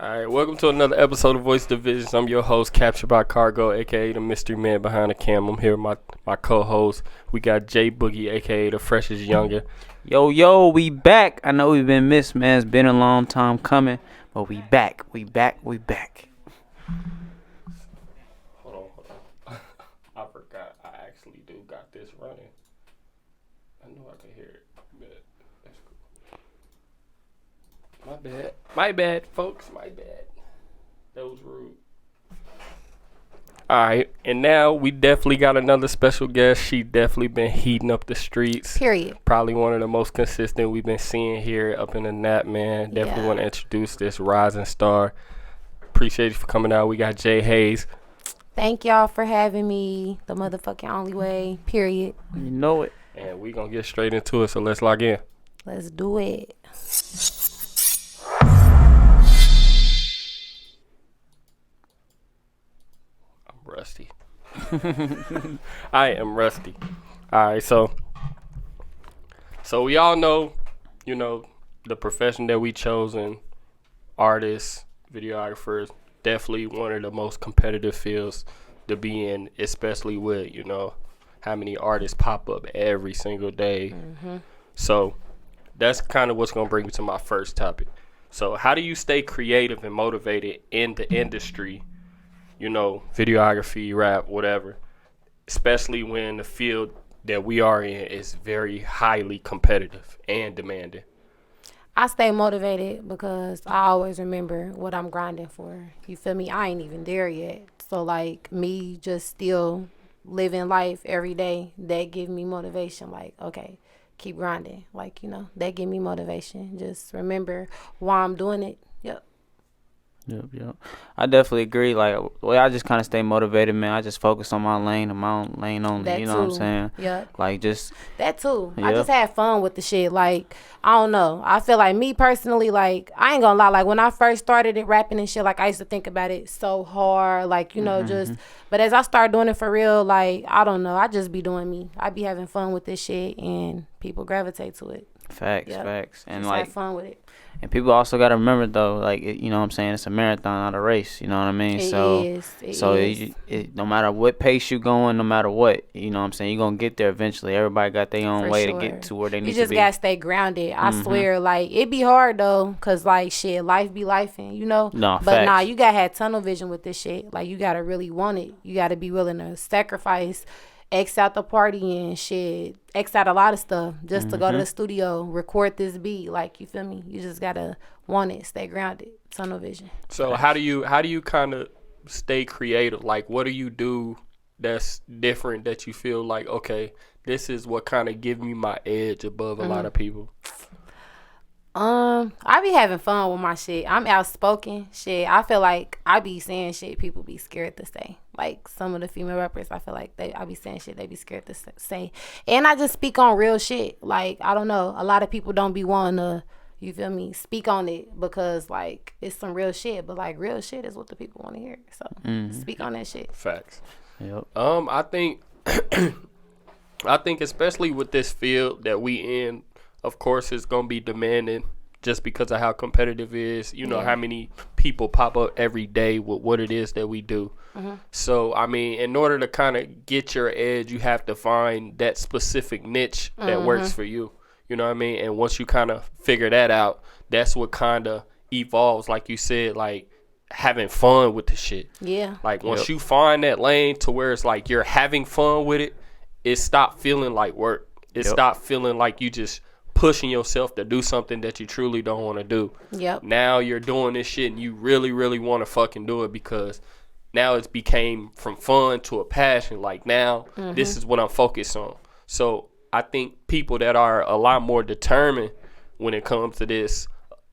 All right, welcome to another episode of Voice Divisions. I'm your host, Captured by Cargo, aka the mystery man behind the cam. I'm here with my co-host. We got JBOOGIE, aka the freshest younger. Yo, we back. I know we've been missed, man. It's been a long time coming, but we back. We back. Hold on. I forgot. I actually do got this running. I know I can hear it. But that's cool. My bad, folks. My bad. That was rude. Alright, and now we definitely got another special guest. She definitely been heating up the streets. Period. Probably one of the most consistent we've been seeing here up in the Nap, man. Definitely want to introduce this rising star. Appreciate you for coming out. We got Jay Hayes. Thank y'all for having me. The motherfucking only way. Period. You know it. And we gonna get straight into it, so let's log in. Let's do it. Rusty. I am rusty. Alright, so we all know, the profession that we chosen, artists, videographers, definitely one of the most competitive fields to be in, especially with, how many artists pop up every single day. Mm-hmm. So that's kind of what's going to bring me to my first topic. So how do you stay creative and motivated in the industry, videography, rap, whatever, especially when the field that we are in is very highly competitive and demanding? I stay motivated because I always remember what I'm grinding for. You feel me? I ain't even there yet. So, me just still living life every day, that give me motivation. Like, okay, keep grinding. That give me motivation. Just remember why I'm doing it. Yep. I definitely agree. Like, the way I just kind of stay motivated, man, I just focus on my lane and my own lane only. That you know too. What I'm saying? Yeah. That too. Yeah. I just had fun with the shit. I don't know. I feel like me personally, I ain't gonna lie. When I first started it rapping and shit, I used to think about it so hard. But as I start doing it for real, I don't know. I just be doing me. I be having fun with this shit and people gravitate to it. Facts. And just have fun with it. And people also got to remember, though, you know what I'm saying, it's a marathon, not a race, you know what I mean? It is. No matter what pace you going, no matter what, you know what I'm saying, you're going to get there eventually. Everybody got their own way to get to where they need to be. You just got to stay grounded. I swear, it be hard, though, because, life be lifing, No, but facts. you got to have tunnel vision with this shit. You got to really want it. You got to be willing to sacrifice, X out the party and shit, X out a lot of stuff just to go to the studio, record this beat. You feel me? You just gotta want it, stay grounded, tunnel vision. So how do you kind of stay creative? What do you do that's different that you feel like, okay, this is what kind of give me my edge above a lot of people? I be having fun with my shit. I'm outspoken. Shit, I feel like I be saying shit people be scared to say. Some of the female rappers, I feel like I be saying shit they be scared to say. And I just speak on real shit. I don't know. A lot of people don't be wanting to, you feel me, speak on it because, it's some real shit. But, real shit is what the people want to hear. So, speak on that shit. Facts. Yep. I think especially with this field that we in, of course, it's going to be demanding just because of how competitive it is. How many people pop up every day with what it is that we do. Mm-hmm. So, in order to kind of get your edge, you have to find that specific niche that works for you. You know what I mean? And once you kind of figure that out, that's what kind of evolves, like you said, having fun with the shit. Yeah. Once you find that lane to where it's you're having fun with it, it stop feeling like work. It stop feeling like you just pushing yourself to do something that you truly don't want to do. Yep. Now you're doing this shit and you really, really want to fucking do it because now it's became from fun to a passion. Now this is what I'm focused on. So I think people that are a lot more determined when it comes to this,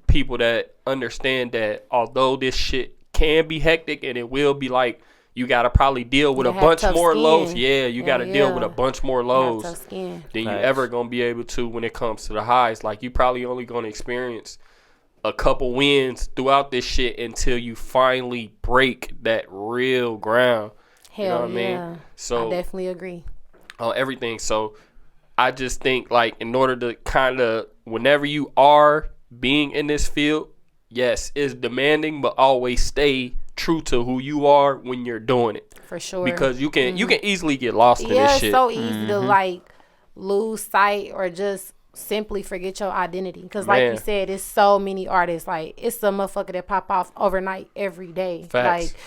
people that understand that although this shit can be hectic and it will be you got to probably deal with a bunch more lows. Yeah, you got to deal with a bunch more lows than you ever going to be able to when it comes to the highs. You probably only going to experience a couple wins throughout this shit until you finally break that real ground. Hell, you know what yeah. I mean? So I definitely agree. On everything. So I just think in order to kind of, whenever you are being in this field, yes, it's demanding, but always stay true to who you are when you're doing it. For sure. Because you can easily get lost in this shit. It's so easy to like lose sight or just simply forget your identity. Because like you said, it's so many artists. Like, it's a motherfucker that pop off overnight every day. Facts. Like,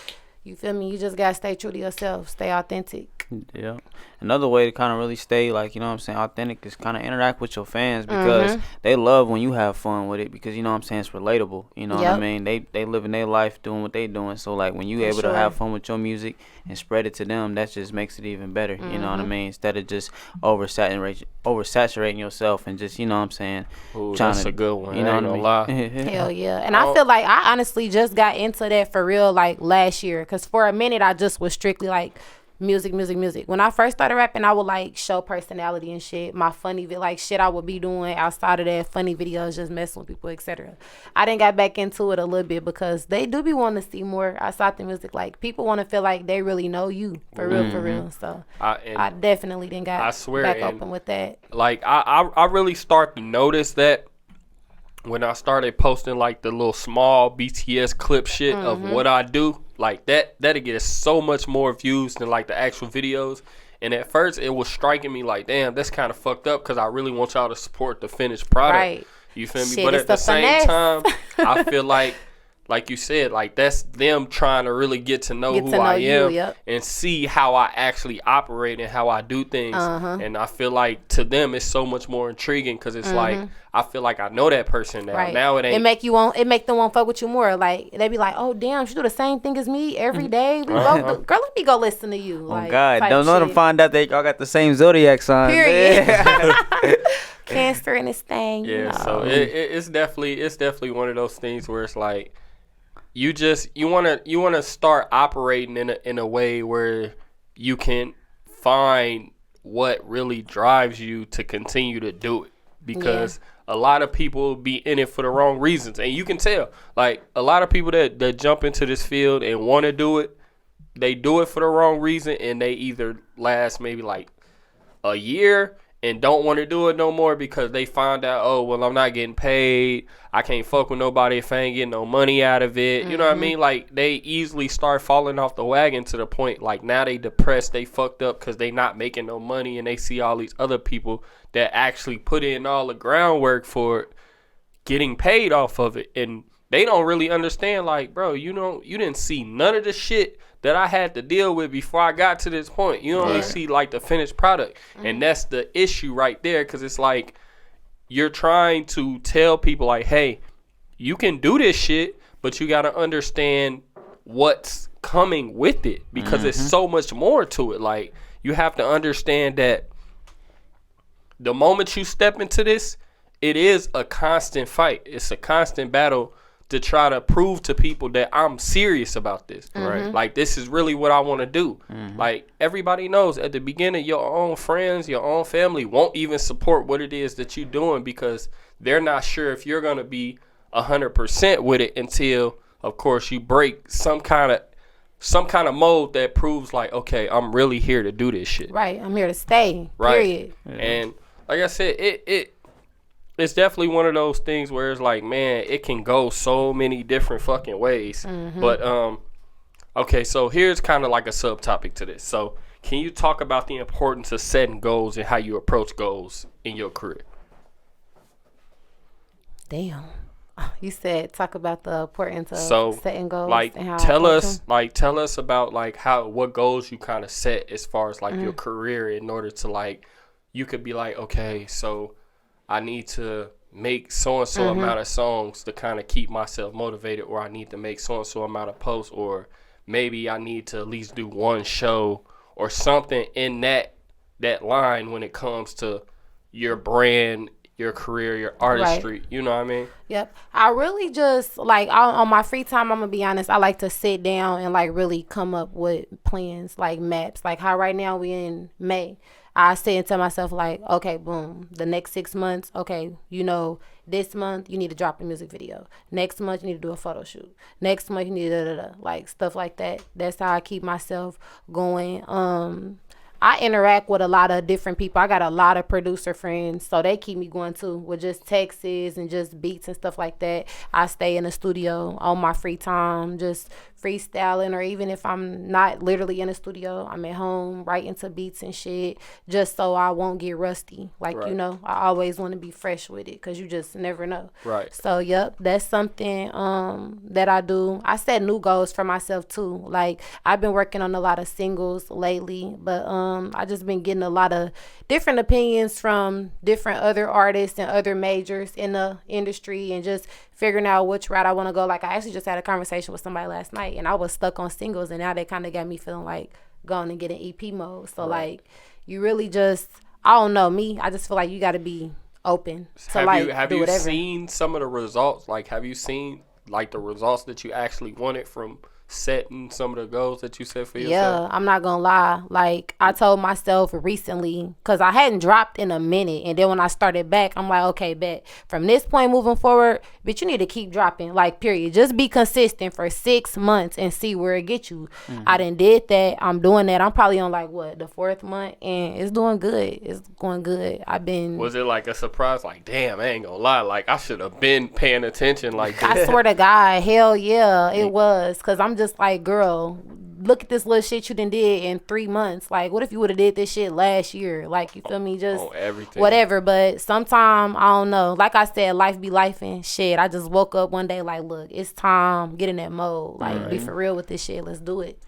you feel me? You just gotta stay true to yourself. Stay authentic. Yeah. Another way to kind of really stay, like, you know what I'm saying, authentic is kind of interact with your fans, because they love when you have fun with it, because, you know what I'm saying, it's relatable. You know what I mean? They living their life doing what they doing. So, like, when you able to have fun with your music and spread it to them, that just makes it even better. You know what I mean? Instead of just oversaturating yourself and just, you know what I'm saying, that's a good one. You know what I mean? Hell yeah. And I feel like I honestly just got into that for real, like, last year. Because for a minute, I just was strictly, like, music. When I first started rapping, I would like show personality and shit. My funny like shit I would be doing outside of that, funny videos, just messing with people, etc. I didn't got back into it a little bit because they do be wanting to see more outside the music. Like, people want to feel like they really know you for real. So I definitely didn't got back open with that. Like, I really start to notice that when I started posting like the little small BTS clip shit of what I do. Like, that'll get so much more views than like the actual videos. And at first it was striking me like, damn, that's kind of fucked up, because I really want y'all to support the finished product. Right. You feel me? Shit, But at the same time, I feel like you said, like, that's them trying to really get to know who I am and see how I actually operate and how I do things. And I feel like to them it's so much more intriguing, because it's like, I feel like I know that person now. Right. Now it ain't. It make them want to fuck with you more. Like, they be like, oh damn, she do the same thing as me every day. Girl, let me go listen to you. Oh like, God, don't let them find out they all got the same zodiac sign. Period. Cancer in this thing. Yeah, you know. so it's definitely one of those things where it's like, you wanna start operating in a way where you can find what really drives you to continue to do it, because a lot of people be in it for the wrong reasons, and you can tell. Like, a lot of people that jump into this field and want to do it, they do it for the wrong reason, and they either last maybe like a year and don't want to do it no more because they find out, oh, well, I'm not getting paid. I can't fuck with nobody if I ain't getting no money out of it. You know what I mean? Like, they easily start falling off the wagon to the point, like, now they depressed, they fucked up because they not making no money, and they see all these other people that actually put in all the groundwork for it getting paid off of it. And they don't really understand, like, bro, you didn't see none of the shit that I had to deal with before I got to this point. You only see like the finished product. And that's the issue right there, because it's like, you're trying to tell people like, hey, you can do this shit, but you got to understand what's coming with it, because it's so much more to it. Like, you have to understand that the moment you step into this, it is a constant fight. It's a constant battle to try to prove to people that I'm serious about this. Right. Like, this is really what I want to do. Like, everybody knows at the beginning, your own friends, your own family won't even support what it is that you're doing, because they're not sure if you're going to be 100% with it until, of course, you break some kind of mold that proves like, okay, I'm really here to do this shit. Right. I'm here to stay. Right. Period. And like I said, it's definitely one of those things where it's like, man, it can go so many different fucking ways. But okay, so here's kind of like a subtopic to this. So, can you talk about the importance of setting goals and how you approach goals in your career? Damn. You said talk about the importance of setting goals. Like, and how tell us about like what goals you kind of set as far as like your career, in order to like, you could be like, okay, so I need to make so-and-so amount of songs to kind of keep myself motivated, or I need to make so-and-so amount of posts, or maybe I need to at least do one show or something in that line when it comes to your brand, your career, your artistry. Right. You know what I mean? Yep. I really just, like, on my free time, I'm going to be honest, I like to sit down and, like, really come up with plans, like maps. Like, how right now we in May. I sit and tell myself, like, okay, boom, the next 6 months, okay, this month you need to drop a music video. Next month you need to do a photo shoot. Next month you need to like stuff like that. That's how I keep myself going. I interact with a lot of different people. I got a lot of producer friends, so they keep me going too with just texts and just beats and stuff like that. I stay in the studio on my free time, just freestyling, or even if I'm not literally in the studio, I'm at home writing to beats and shit, just so I won't get rusty. Like, right. you know, I always want to be fresh with it because you just never know. Right. So, yep, that's something that I do. I set new goals for myself too. Like, I've been working on a lot of singles lately, but I just been getting a lot of different opinions from different other artists and other majors in the industry, and just figuring out which route I want to go. Like, I actually just had a conversation with somebody last night, and I was stuck on singles, and now they kind of got me feeling like going and get an EP mode. So, like, you really just, I don't know, me, I just feel like you got to be open to, have you seen some of the results? Like, have you seen, like, the results that you actually wanted from setting some of the goals that you set for yourself? Yeah, I'm not gonna lie. Like, I told myself recently, because I hadn't dropped in a minute, and then when I started back, I'm like, okay, bet from this point moving forward, but you need to keep dropping, like, period. Just be consistent for 6 months and see where it gets you. I done did that. I'm doing that. I'm probably on, like, what, the 4th month, and it's doing good. It's going good. Was it like a surprise? Like, damn, I ain't gonna lie, like, I should have been paying attention like this. I swear to God, hell yeah, it was. Because I'm just like, girl, look at this little shit you done did in 3 months. Like, what if you would have did this shit last year? Like, you feel me? Just everything. Whatever. But sometime, I don't know. Like I said, life be life and shit. I just woke up one day like, look, it's time. Get in that mode. Like, be for real with this shit. Let's do it.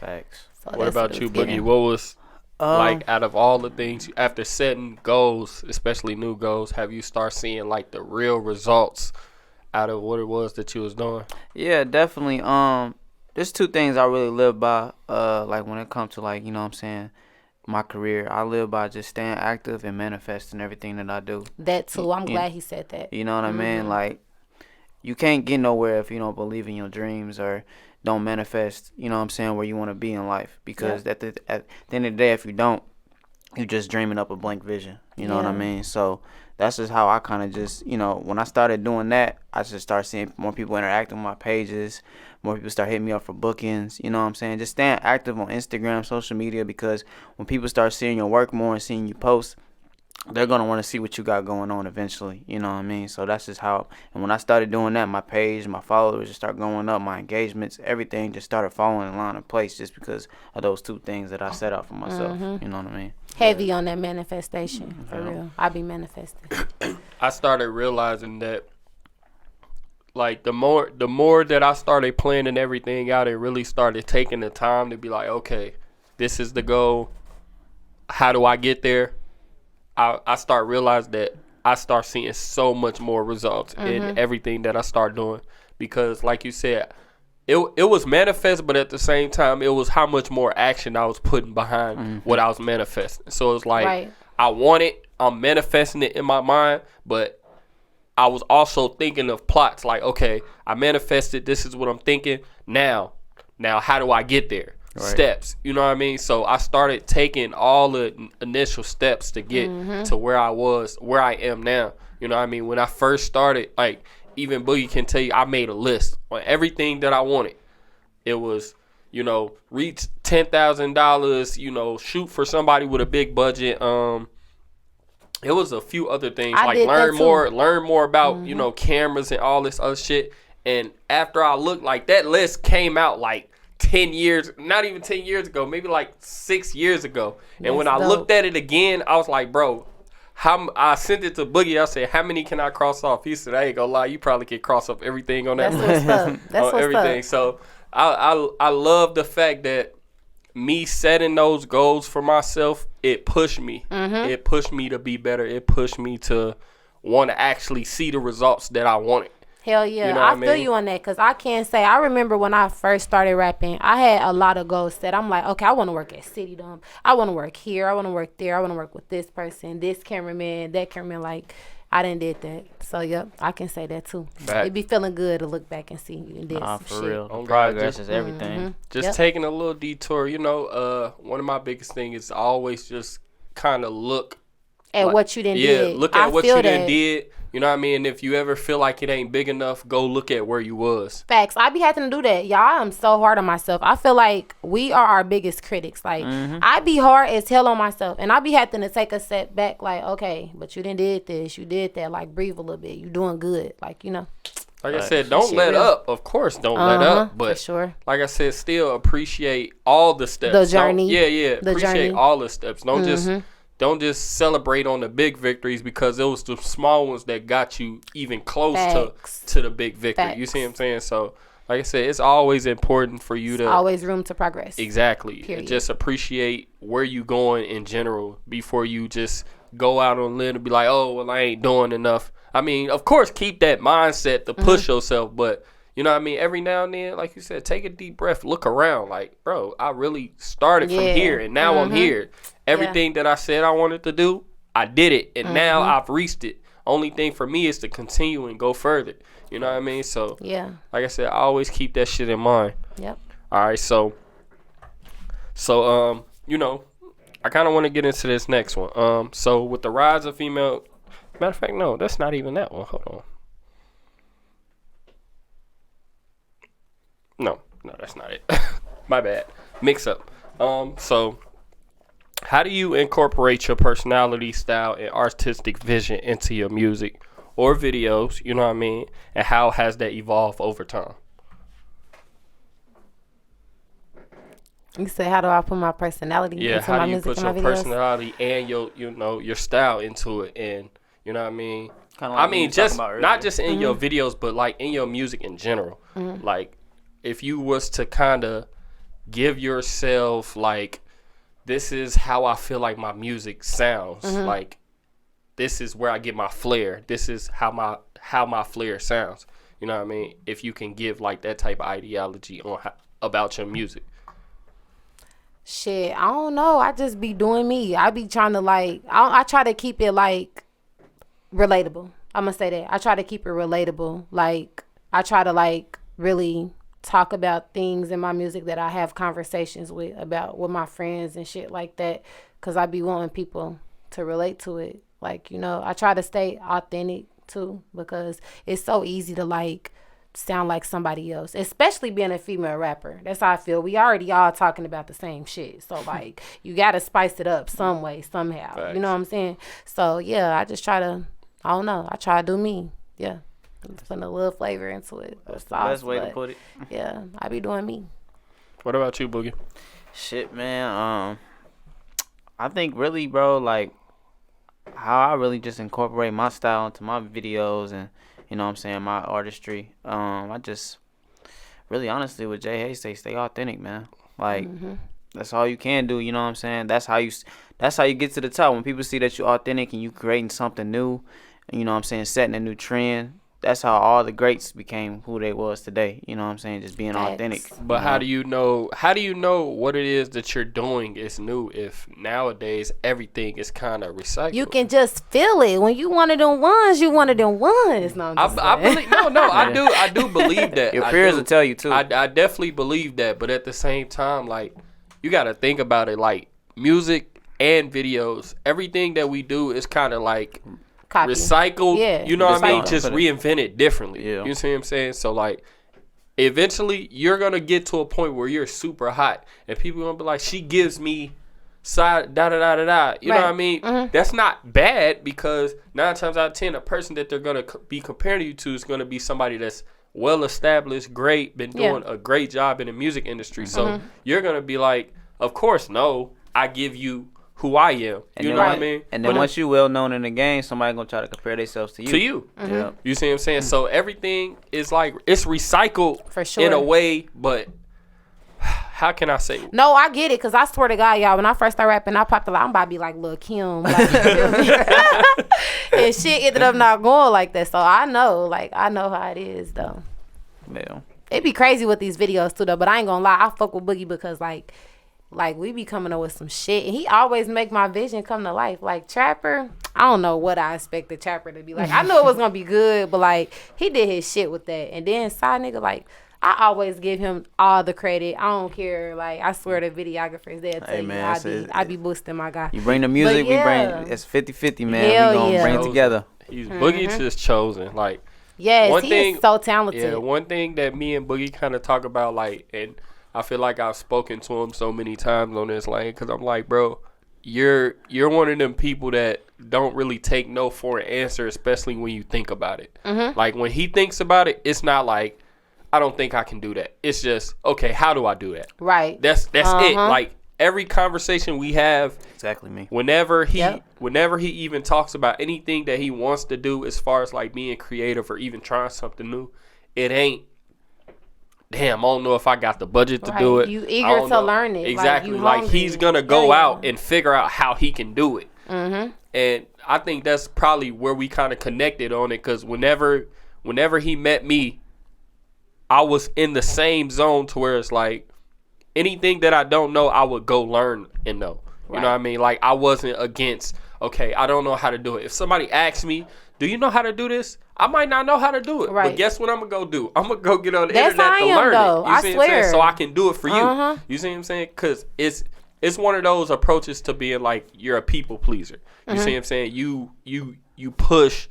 Facts. So what about you, Boogie? What was, like, out of all the things, after setting goals, especially new goals, have you start seeing, like, the real results out of what it was that you was doing? Yeah, definitely. There's 2 things I really live by, like, when it comes to, like, you know what I'm saying, my career. I live by just staying active and manifesting everything that I do. That too. I'm glad he said that. You know what I mean? Like, you can't get nowhere if you don't believe in your dreams or don't manifest, you know what I'm saying, where you want to be in life. Because at the end of the day, if you don't, you just dreaming up a blank vision. You know what I mean? So that's just how I kind of just, you know, when I started doing that, I just started seeing more people interacting with my pages. More people start hitting me up for bookings. You know what I'm saying? Just staying active on Instagram, social media, because when people start seeing your work more and seeing you post, they're going to want to see what you got going on eventually. You know what I mean? So that's just how. And when I started doing that, my page, my followers just start going up, my engagements, everything just started falling in line of place just because of those 2 things that I set out for myself. You know what I mean? Heavy on that manifestation, for real. I be manifesting. I started realizing that, like, the more that I started planning everything out and really started taking the time to be like, okay, this is the goal. How do I get there? I start realizing that I start seeing so much more results in everything that I start doing, because, like you said, it was manifest, but at the same time, it was how much more action I was putting behind what I was manifesting. So it's like, I want it, I'm manifesting it in my mind, but I was also thinking of plots, like, okay, I manifested, this is what I'm thinking. Now how do I get there? Steps, you know what I mean? So I started taking all the initial steps to get to where I am now. You know what I mean? When I first started, like, even Boogie can tell you, I made a list on everything that I wanted. It was, you know, reach $10,000, you know, shoot for somebody with a big budget. It was a few other things, like learn more about, you know, cameras and all this other shit. And after I looked, like, that list came out like 10 years, not even 10 years ago, maybe like 6 years ago. And when I looked at it again, I was like, bro, I sent it to Boogie. I said, how many can I cross off? He said, I ain't gonna lie, you probably can cross off everything on that list. That's everything. So I love the fact that me setting those goals for myself, it pushed me. It pushed me to be better. It pushed me to want to actually see the results that I wanted. Hell yeah. You know I feel you on that, because I can't say, I remember when I first started rapping, I had a lot of goals set. I'm like, okay, I want to work at City Dome. I want to work here. I want to work there. I want to work with this person, this cameraman, that cameraman. Like, I didn't did that. So, yep, I can say that too. It be feeling good to look back and see you did some for shit. real. Progress is everything. Just taking a little detour, you know, one of my biggest things is always just kind of look at what you done did. Look at what you done did. You know what I mean? And if you ever feel like it ain't big enough, go look at where you was. Facts. I be having to do that. Y'all, I'm so hard on myself. I feel like we are our biggest critics. Like, I be hard as hell on myself. And I be having to take a step back. Like, okay, but you done did this. You did that. Like, breathe a little bit. You doing good. Like, you know. Like I said, don't let up. Of course, don't let up. But for sure. Like I said, still appreciate all the steps. The journey. Appreciate all the steps. Don't just celebrate on the big victories, because it was the small ones that got you even close to the big victory. Facts. You see what I'm saying? So, like I said, it's always important for you to always room to progress. Exactly. And just appreciate where you going in general before you just go out on a limb and be like, oh, well, I ain't doing enough. I mean, of course, keep that mindset to push yourself, but you know what I mean? Every now and then, like you said, take a deep breath, look around. Like, bro, I really started from here, and now I'm here. Everything that I said I wanted to do, I did it, and now I've reached it. Only thing for me is to continue and go further. You know what I mean? So, like I said, I always keep that shit in mind. Yep. All right, so you know, I kind of want to get into this next one. So with the rise of female, matter of fact, no, that's not even that one. Hold on. No, that's not it. My bad. Mix up. So how do you incorporate your personality, style, and artistic vision into your music or videos? You know what I mean? And how has that evolved over time? You said, how do I put my personality into my music and my videos? Yeah, how do you put your personality and your style into it? And you know what I mean? Kind of like I mean, just not just in your videos, but like in your music in general. Like, if you was to kind of give yourself like, this is how I feel like my music sounds. Like, this is where I get my flair. This is how my flair sounds. You know what I mean? If you can give like that type of ideology on about your music. Shit, I don't know. I just be doing me. I be trying to like, I try to keep it like relatable. I'm gonna say that. I try to keep it relatable. Like, I try to like really talk about things in my music that I have conversations with my friends and shit like that, because I be wanting people to relate to it. Like, you know, I try to stay authentic too, because it's so easy to like sound like somebody else, especially being a female rapper. That's how I feel. We already all talking about the same shit, so like you gotta spice it up some way, somehow. Facts. You know what I'm saying? So yeah, I just try to, I don't know, I try to do me. Yeah, putting a little flavor into it. That's the best way to put it. Yeah, I be doing me. What about you, Boogie? Shit, man. I think really, bro, like how I really just incorporate my style into my videos and, you know what I'm saying, my artistry. I just really, honestly, with Jay Hayes, stay authentic, man. Like, that's all you can do, you know what I'm saying? That's how you get to the top. When people see that you're authentic and you creating something new, you know what I'm saying, setting a new trend, that's how all the greats became who they was today. You know what I'm saying? Just being authentic. But how do you know what it is that you're doing is new if nowadays everything is kind of recycled? You can just feel it. When you one of them ones, you one of them ones. No, I believe I do believe that. Your peers will tell you too. I definitely believe that, but at the same time, like, you got to think about it, like music and videos, everything that we do is kind of like copy. Recycled, you know what I mean? Just reinvent it differently. Yeah. You see what I'm saying? So like, eventually you're gonna get to a point where you're super hot, and people gonna be like, she gives me side da da da da da. You know what I mean? That's not bad, because 9 times out of 10, a person that they're gonna be comparing you to is gonna be somebody that's well established, great, been doing a great job in the music industry. So you're gonna be like, of course, no, I give you who I am. You know what I mean? And then once you well known in the game, somebody gonna try to compare themselves to you. Yeah. You see what I'm saying? So everything is like, it's recycled for sure in a way, but how can I say? No, I get it, because I swear to God, y'all, when I first started rapping, I popped I'm about to be like Lil Kim. Like, and shit ended up not going like that. So I know how it is, though. Yeah. It be crazy with these videos, too, though. But I ain't gonna lie, I fuck with Boogie because, like we be coming up with some shit, and he always make my vision come to life. Like Trapper, I don't know what I expected Trapper to be like. I knew it was gonna be good, but like he did his shit with that. And then Side Nigga, like I always give him all the credit. I don't care. Like, I swear the videographers, they'll tell you I be boosting my guy. You bring the music, we bring, it's 50-50, man. Hell we gonna bring it together. Boogie's just chosen. Like, yes, he is so talented. Yeah, one thing that me and Boogie kind of talk about, like, and I feel like I've spoken to him so many times on this lane, because I'm like, bro, you're one of them people that don't really take no for an answer, especially when you think about it. Like, when he thinks about it, it's not like, I don't think I can do that. It's just, okay, how do I do that? Right. That's it. Like, every conversation we have, exactly me. Whenever he even talks about anything that he wants to do as far as like being creative or even trying something new, it ain't, damn, I don't know if I got the budget to do it. You eager to learn it. Exactly. Like he's going to go out and figure out how he can do it. And I think that's probably where we kind of connected on it, because whenever he met me, I was in the same zone to where it's like, anything that I don't know, I would go learn and know. You know what I mean? Like, I wasn't against, okay, I don't know how to do it. If somebody asks me, do you know how to do this? I might not know how to do it. But guess what I'm going to go do? I'm going to go get on the internet to learn it. You see what I'm saying? So I can do it for you. You see what I'm saying? Because it's one of those approaches to being like, you're a people pleaser. You see what I'm saying? You push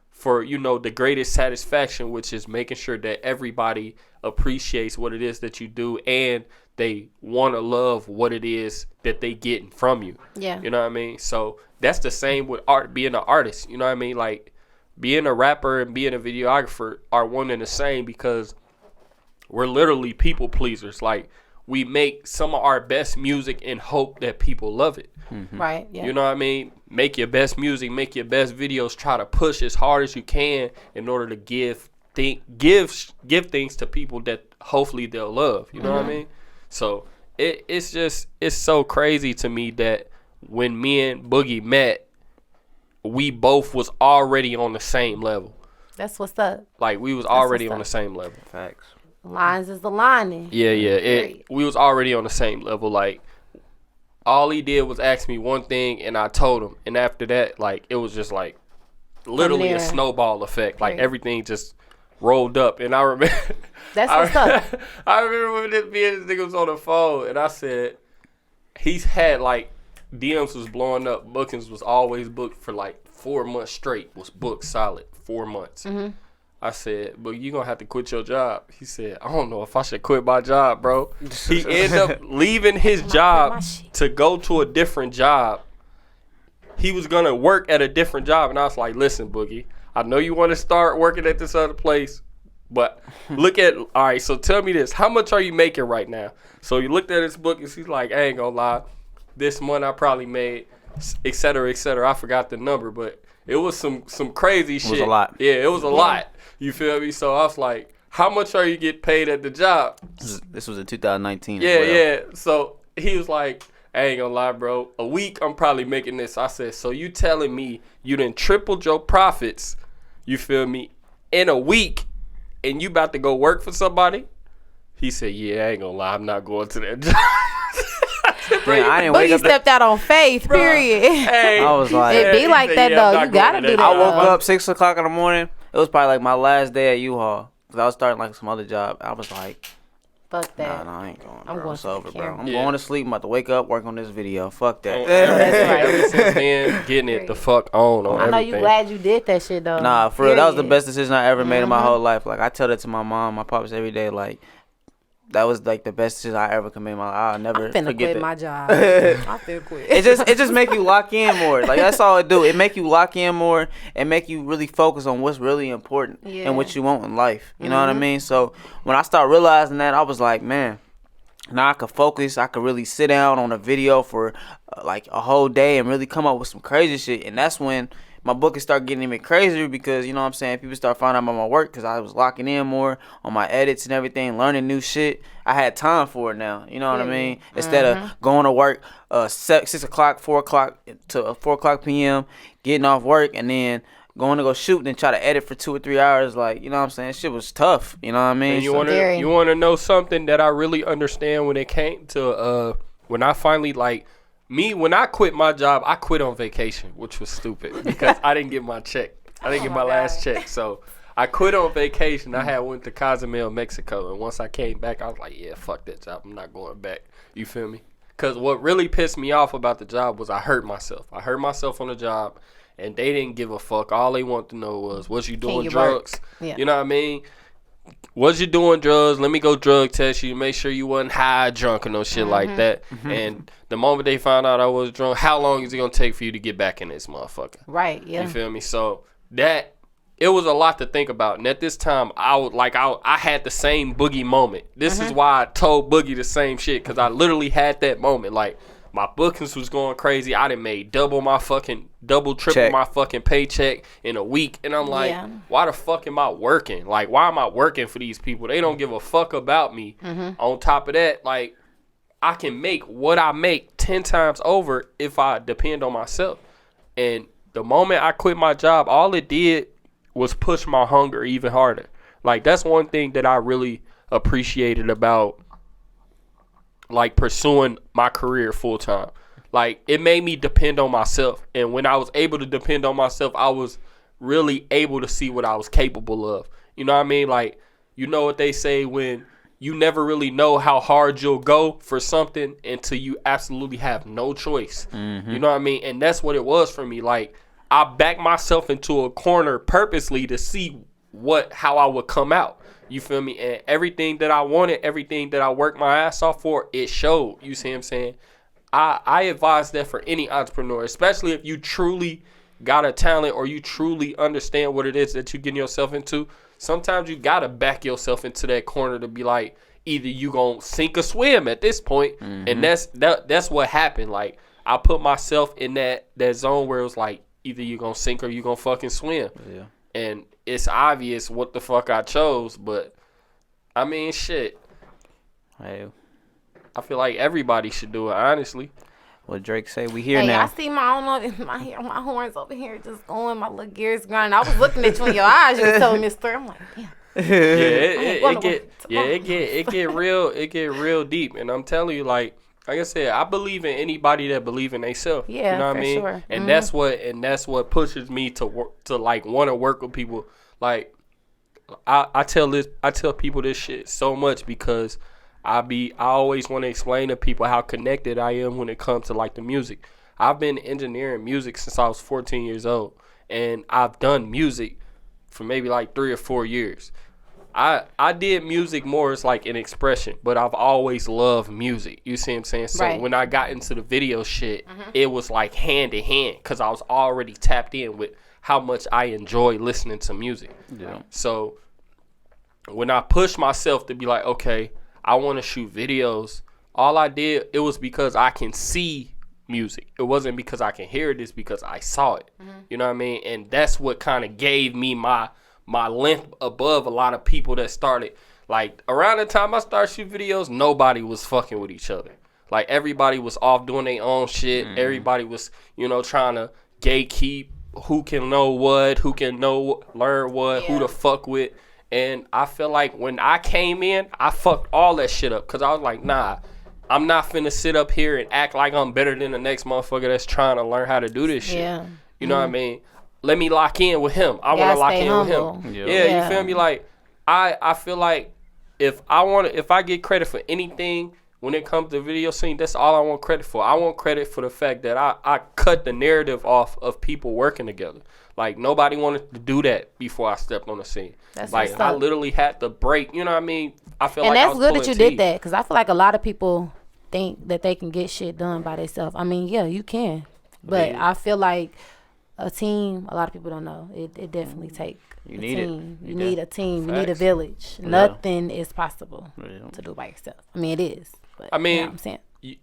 for, you know, the greatest satisfaction, which is making sure that everybody appreciates what it is that you do, and they want to love what it is that they getting from you. Yeah. You know what I mean? So that's the same with art, being an artist. You know what I mean? Like, being a rapper and being a videographer are one and the same, because we're literally people pleasers. Like, we make some of our best music in hope that people love it. Right. Yeah. You know what I mean? Make your best music, make your best videos, try to push as hard as you can in order to give things to people that hopefully they'll love. You know what I mean? So it's so crazy to me that when me and Boogie met, we both was already on the same level. That's what's up. Like, we was already on the same level. Facts. Lines is the lining. Yeah. We was already on the same level. Like, all he did was ask me one thing, and I told him. And after that, like, it was just like literally a snowball effect. Like, everything just rolled up. And I remember that's what's up. I remember when this nigga was on the phone, and I said, he's had like DMs was blowing up, bookings was always booked for like 4 months straight, was booked solid 4 months. I said, but you gonna have to quit your job. He said, I don't know if I should quit my job, bro. He ended up leaving his job to go to a different job. He was gonna work at a different job, and I was like, listen, Boogie, I know you want to start working at this other place, but look at, all right, so tell me this, how much are you making right now? So he looked at his book, and he's like, I ain't gonna lie, this month I probably made, et cetera, et cetera. I forgot the number, but it was some crazy shit. It was a lot. Yeah, it was a lot. You feel me? So I was like, how much are you getting paid at the job? This was in 2019. Yeah. So he was like, I ain't gonna lie, bro. A week, I'm probably making this. I said, so you telling me you done tripled your profits, you feel me, in a week, and you about to go work for somebody? He said, yeah, I ain't gonna lie, I'm not going to that job. Man, I didn't but wake you up stepped out on faith, period. Hey, I was like, it be like that, though. You gotta do that. I woke up 6 o'clock in the morning. It was probably like my last day at U-Haul, because I was starting like some other job. I was like, fuck that. Nah, I ain't going. I'm going it's over, bro. I'm Yeah. going to sleep. I'm about to wake up, work on this video. Fuck that. That's right. Ever since then, getting it the fuck on I know everything. you glad you did that shit, though. Nah, for real, that was the Period. best decision I ever made in my whole life. Like, I tell that to my mom, my pops every day. Like, that was like the best decision I ever could make in my life. I'll never I'm finna forget quit that. my job. I feel quit. It just make you lock in more. Like, that's all it do. It make you lock in more and make you really focus on what's really important and what you want in life. You know what I mean? So when I started realizing that, I was like, man, now I could focus. I could really sit down on a video for like a whole day and really come up with some crazy shit. And that's when my bookings start getting even crazier, because, you know what I'm saying, people start finding out about my work because I was locking in more on my edits and everything, learning new shit. I had time for it now, you know what I mean? Instead of going to work 6 o'clock, 4 o'clock to 4 o'clock p.m., getting off work and then going to go shoot and then try to edit for 2 or 3 hours. Like, you know what I'm saying? Shit was tough, you know what I mean? And you want to know something that I really understand when it came to when I finally, like, when I quit my job, I quit on vacation, which was stupid because I didn't get my check. I didn't get my last check. So I quit on vacation. I had went to Cozumel, Mexico, and once I came back, I was like, yeah, fuck that job. I'm not going back. You feel me? Because what really pissed me off about the job was I hurt myself. I hurt myself on the job, and they didn't give a fuck. All they wanted to know was you doing drugs? Yeah. You know what I mean? Was you doing drugs? Let me go drug test you. Make sure you wasn't high, drunk, or no shit like that. And the moment they found out I was drunk, how long is it going to take for you to get back in this motherfucker? Right, yeah. You feel me? So that, it was a lot to think about. And at this time, I had the same Boogie moment. This is why I told Boogie the same shit, because I literally had that moment. Like, my bookings was going crazy. I done made triple my fucking paycheck in a week. And I'm like, why the fuck am I working? Like, why am I working for these people? They don't give a fuck about me. On top of that, like, I can make what I make 10 times over if I depend on myself. And the moment I quit my job, all it did was push my hunger even harder. Like, that's one thing that I really appreciated about, like, pursuing my career full time. Like, it made me depend on myself. And when I was able to depend on myself, I was really able to see what I was capable of. You know what I mean? Like, you know what they say, when you never really know how hard you'll go for something until you absolutely have no choice. You know what I mean? And that's what it was for me. Like, I backed myself into a corner purposely to see how I would come out. You feel me? And everything that I wanted, everything that I worked my ass off for, it showed. You see what I'm saying? I advise that for any entrepreneur, especially if you truly got a talent or you truly understand what it is that you're getting yourself into. Sometimes you got to back yourself into that corner to be like, either you going to sink or swim at this point. And that's what happened. Like, I put myself in that zone where it was like, either you going to sink or you going to fucking swim. Yeah. And it's obvious what the fuck I chose, but I mean, shit. Hey. I feel like everybody should do it, honestly. What Drake say, we here now. I see I don't know, my horns over here just going, my little gears grinding. I was looking at you in your eyes, you was telling me a story. I'm like, damn. It get real deep, and I'm telling you, like I said, I believe in anybody that believe in themselves. Yeah, you know what I mean? Sure. And that's what pushes me to work, to like want to work with people. Like I tell people this shit so much because I always want to explain to people how connected I am when it comes to like the music. I've been engineering music since I was 14 years old, and I've done music for maybe like 3 or 4 years. I did music more as like an expression, but I've always loved music. You see what I'm saying? So when I got into the video shit, it was like hand in hand because I was already tapped in with how much I enjoy listening to music. Yeah. So when I pushed myself to be like, okay, I want to shoot videos, all I did, it was because I can see music. It wasn't because I can hear it, it's because I saw it. You know what I mean? And that's what kind of gave me my length above a lot of people that started. Like, around the time I started shooting videos, nobody was fucking with each other. Like, everybody was off doing their own shit. Everybody was, trying to gatekeep who can know what, who can learn what, who to fuck with. And I feel like when I came in, I fucked all that shit up. Because I was like, nah, I'm not finna sit up here and act like I'm better than the next motherfucker that's trying to learn how to do this shit. Yeah. You know what I mean? Let me lock in with him. I want to lock in with him. Yeah, you feel me? Like, I feel like if I get credit for anything when it comes to video scene, that's all I want credit for. I want credit for the fact that I cut the narrative off of people working together. Like, nobody wanted to do that before I stepped on the scene. That's like, I literally had to break. You know what I mean? I feel like I was pulling teeth. And that's good that you did that, because I feel like a lot of people think that they can get shit done by themselves. I mean, yeah, you can. But I feel like a team, a lot of people don't know. It definitely take a team. You need a team. Facts. You need a village. Yeah. Nothing is possible to do by yourself. I mean, it is. But I mean, you know what I'm saying?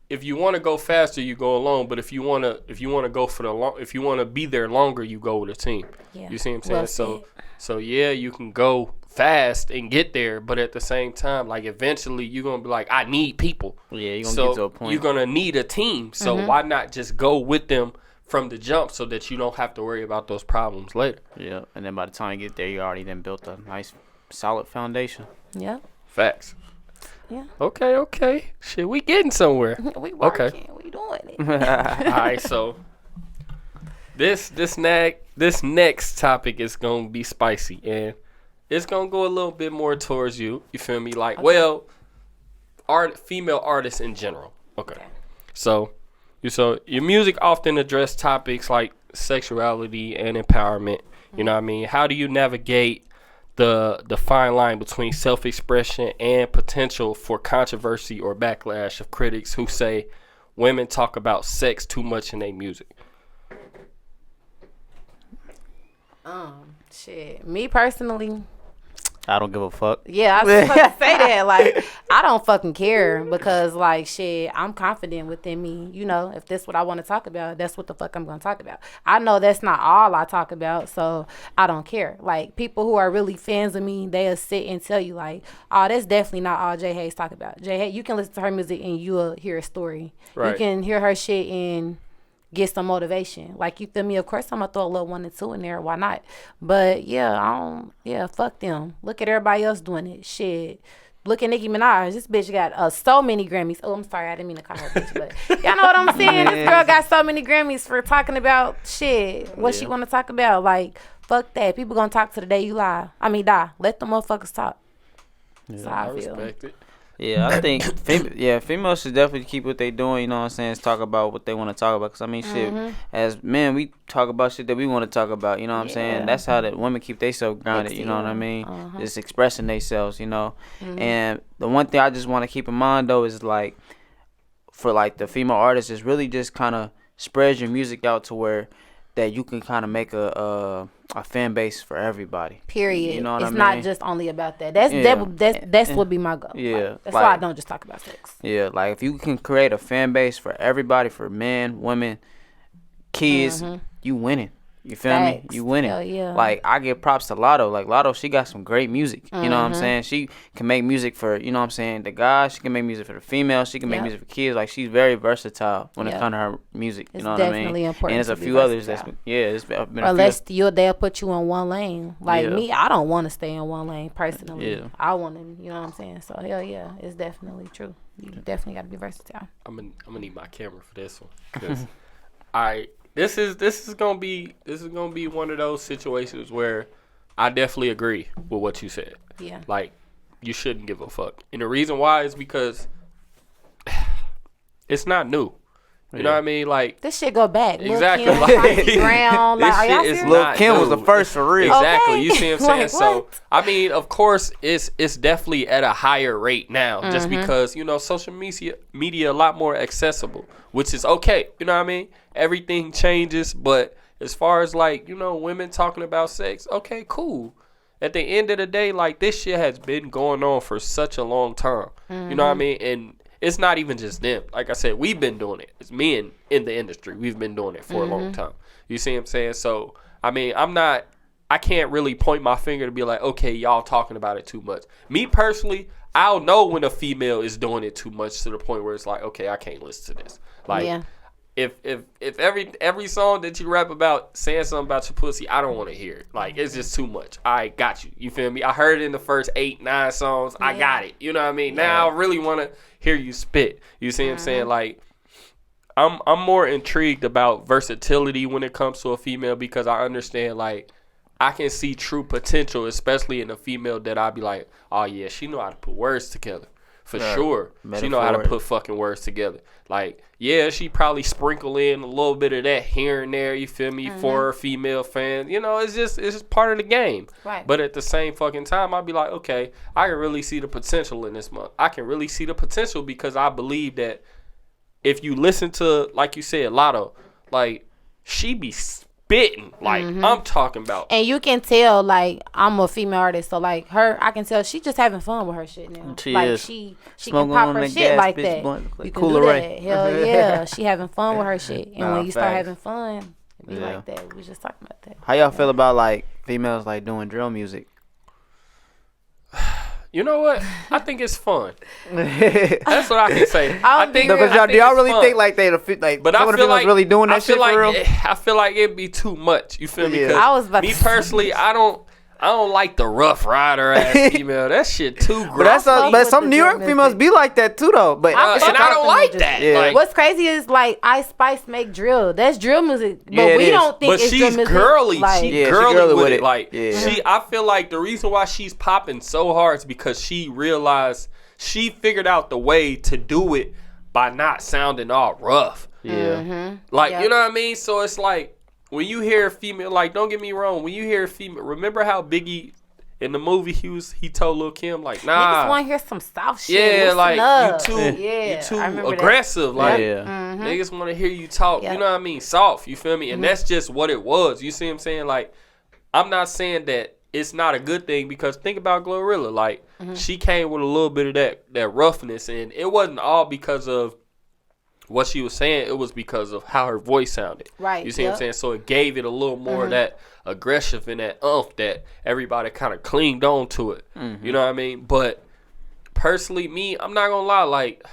If you want to go faster, you go alone. But if you want to go for the long, if you want to be there longer, you go with a team. Yeah. You see what I'm saying? So yeah, you can go fast and get there, but at the same time, like, eventually you're gonna be like, I need people. Yeah, you're gonna get to a point. You're gonna need a team. So why not just go with them from the jump so that you don't have to worry about those problems later? Yeah, and then by the time you get there, you already then built a nice, solid foundation. Yeah. Facts. Yeah. Okay. Shit, we getting somewhere. We working. Okay. We doing it. All right, so this next topic is gonna be spicy, and it's gonna go a little bit more towards you. You feel me? Like, female artists in general. Okay. So your music often address topics like sexuality and empowerment. You know what I mean? How do you navigate the fine line between self-expression and potential for controversy or backlash of critics who say women talk about sex too much in their music? Shit. Me personally, I don't give a fuck. Yeah, I was supposed to say that. Like, I don't fucking care because, like, shit, I'm confident within me. You know, if that's what I want to talk about, that's what the fuck I'm going to talk about. I know that's not all I talk about, so I don't care. Like, people who are really fans of me, they'll sit and tell you, like, oh, that's definitely not all Jay Hayes talk about. Jay Hayes, you can listen to her music and you'll hear a story. Right. You can hear her shit and get some motivation. Like, you feel me? Of course I'm gonna throw a little 1 and 2 in there. Why not? But fuck them. Look at everybody else doing it. Shit. Look at Nicki Minaj. This bitch got so many Grammys. Oh, I'm sorry, I didn't mean to call her a bitch, but y'all know what I'm saying? This girl got so many Grammys for talking about shit. What she wanna talk about? Like, fuck that. People gonna talk to the day you die. Let the motherfuckers talk. That's how I feel. Respect it. Yeah, I think females should definitely keep what they doing. You know what I'm saying? Talk about what they want to talk about. Cause I mean, shit. As men, we talk about shit that we want to talk about. You know what I'm saying? That's how the women keep themselves grounded. You know what I mean? Just expressing themselves. You know. And the one thing I just want to keep in mind though is like, for like the female artists, is really just kind of spread your music out to where that you can kind of make a fan base for everybody. Period. You know what I mean? It's not just only about that. That's what be my goal. Yeah. Like, that's why I don't just talk about sex. Yeah, like if you can create a fan base for everybody, for men, women, kids, you winning. You feel me? You winning. Hell yeah. Like, I give props to Lotto. Like, Lotto, she got some great music. You know what I'm saying? She can make music for, you know what I'm saying, the guys. She can make music for the females. She can make music for kids. Like, she's very versatile when it comes to her music. You know what I mean? Definitely important. And there's a few others that's been, it's been unless they'll put you in one lane. Like me, I don't want to stay in one lane personally. Yeah. I want to, you know what I'm saying? So hell yeah, it's definitely true. You definitely got to be versatile. I'm gonna need my camera for this one because This is gonna be one of those situations where I definitely agree with what you said. Yeah. Like, you shouldn't give a fuck. And the reason why is because it's not new. You know what I mean? Like, this shit go back. Exactly. Lil' Kim, Brown, this shit is Lil' Kim was the first for real. Exactly. Okay. You see what I'm saying? Like, so, I mean, of course, it's definitely at a higher rate now, just because, you know, social media a lot more accessible, which is okay. You know what I mean? Everything changes, but as far as, like, you know, women talking about sex, okay, cool. At the end of the day, like, this shit has been going on for such a long time. You know what I mean? And it's not even just them. Like I said, we've been doing it. It's men in the industry. We've been doing it for a long time. You see what I'm saying? So, I mean, I can't really point my finger to be like, okay, y'all talking about it too much. Me personally, I'll know when a female is doing it too much to the point where it's like, okay, I can't listen to this. Like, if every song that you rap about saying something about your pussy, I don't want to hear it. Like, it's just too much. I got you. You feel me? I heard it in the first 8-9 songs. I got it. You know what I mean? Now I really want to hear you spit. You see what I'm saying? Like, I'm more intrigued about versatility when it comes to a female because I understand, like, I can see true potential, especially in a female that I'd be like, oh yeah, she know how to put words together. For sure. She know how to put fucking words together. Like, yeah, she probably sprinkle in a little bit of that here and there, you feel me, for her female fans. You know, it's just part of the game. Right. But at the same fucking time, I'd be like, okay, I can really see the potential in this month. I can really see the potential because I believe that if you listen to, like you said, Lotto, like, she be spitting. Like, I'm talking about. And you can tell, like, I'm a female artist, so, like, her, I can tell she just having fun with her shit now. She can pop her shit like that. You can do that. Hell yeah. She having fun with her shit. And when you start having fun, it be like that. We was just talking about that. How y'all feel about, like, females, like, doing drill music? You know what? I think it's fun. That's what I can say. I think because do y'all really think like they like? But I feel like really doing that shit for real. I feel like it'd be too much. You feel me? I was about me personally, I don't I don't like the rough rider ass female. That shit too gross. But some New York females be like that too, though. But and I don't like that. Yeah. Like, what's crazy is like Ice Spice make drill. That's drill music, but we don't think it's drill music. But she's girly. Like, She's girly with it. Like, yeah. I feel like the reason why she's popping so hard is because she realized she figured out the way to do it by not sounding all rough. Yeah. Like, you know what I mean? So it's like when you hear a female, like, don't get me wrong, when you hear a female, remember how Biggie in the movie he told Lil' Kim, like, nah, niggas want to hear some soft shit. yeah, Loosen like up. you too aggressive. Like, niggas want to hear you talk. You know what I mean? Soft. You feel me? And that's just what it was. You see what I'm saying? Like, I'm not saying that it's not a good thing, because think about Glorilla. Like, she came with a little bit of that roughness, and it wasn't all because of what she was saying. It was because of how her voice sounded. Right. You see what I'm saying? So it gave it a little more of that aggressive and that that everybody kind of clinged on to it. You know what I mean? But personally, me, I'm not gonna lie, like,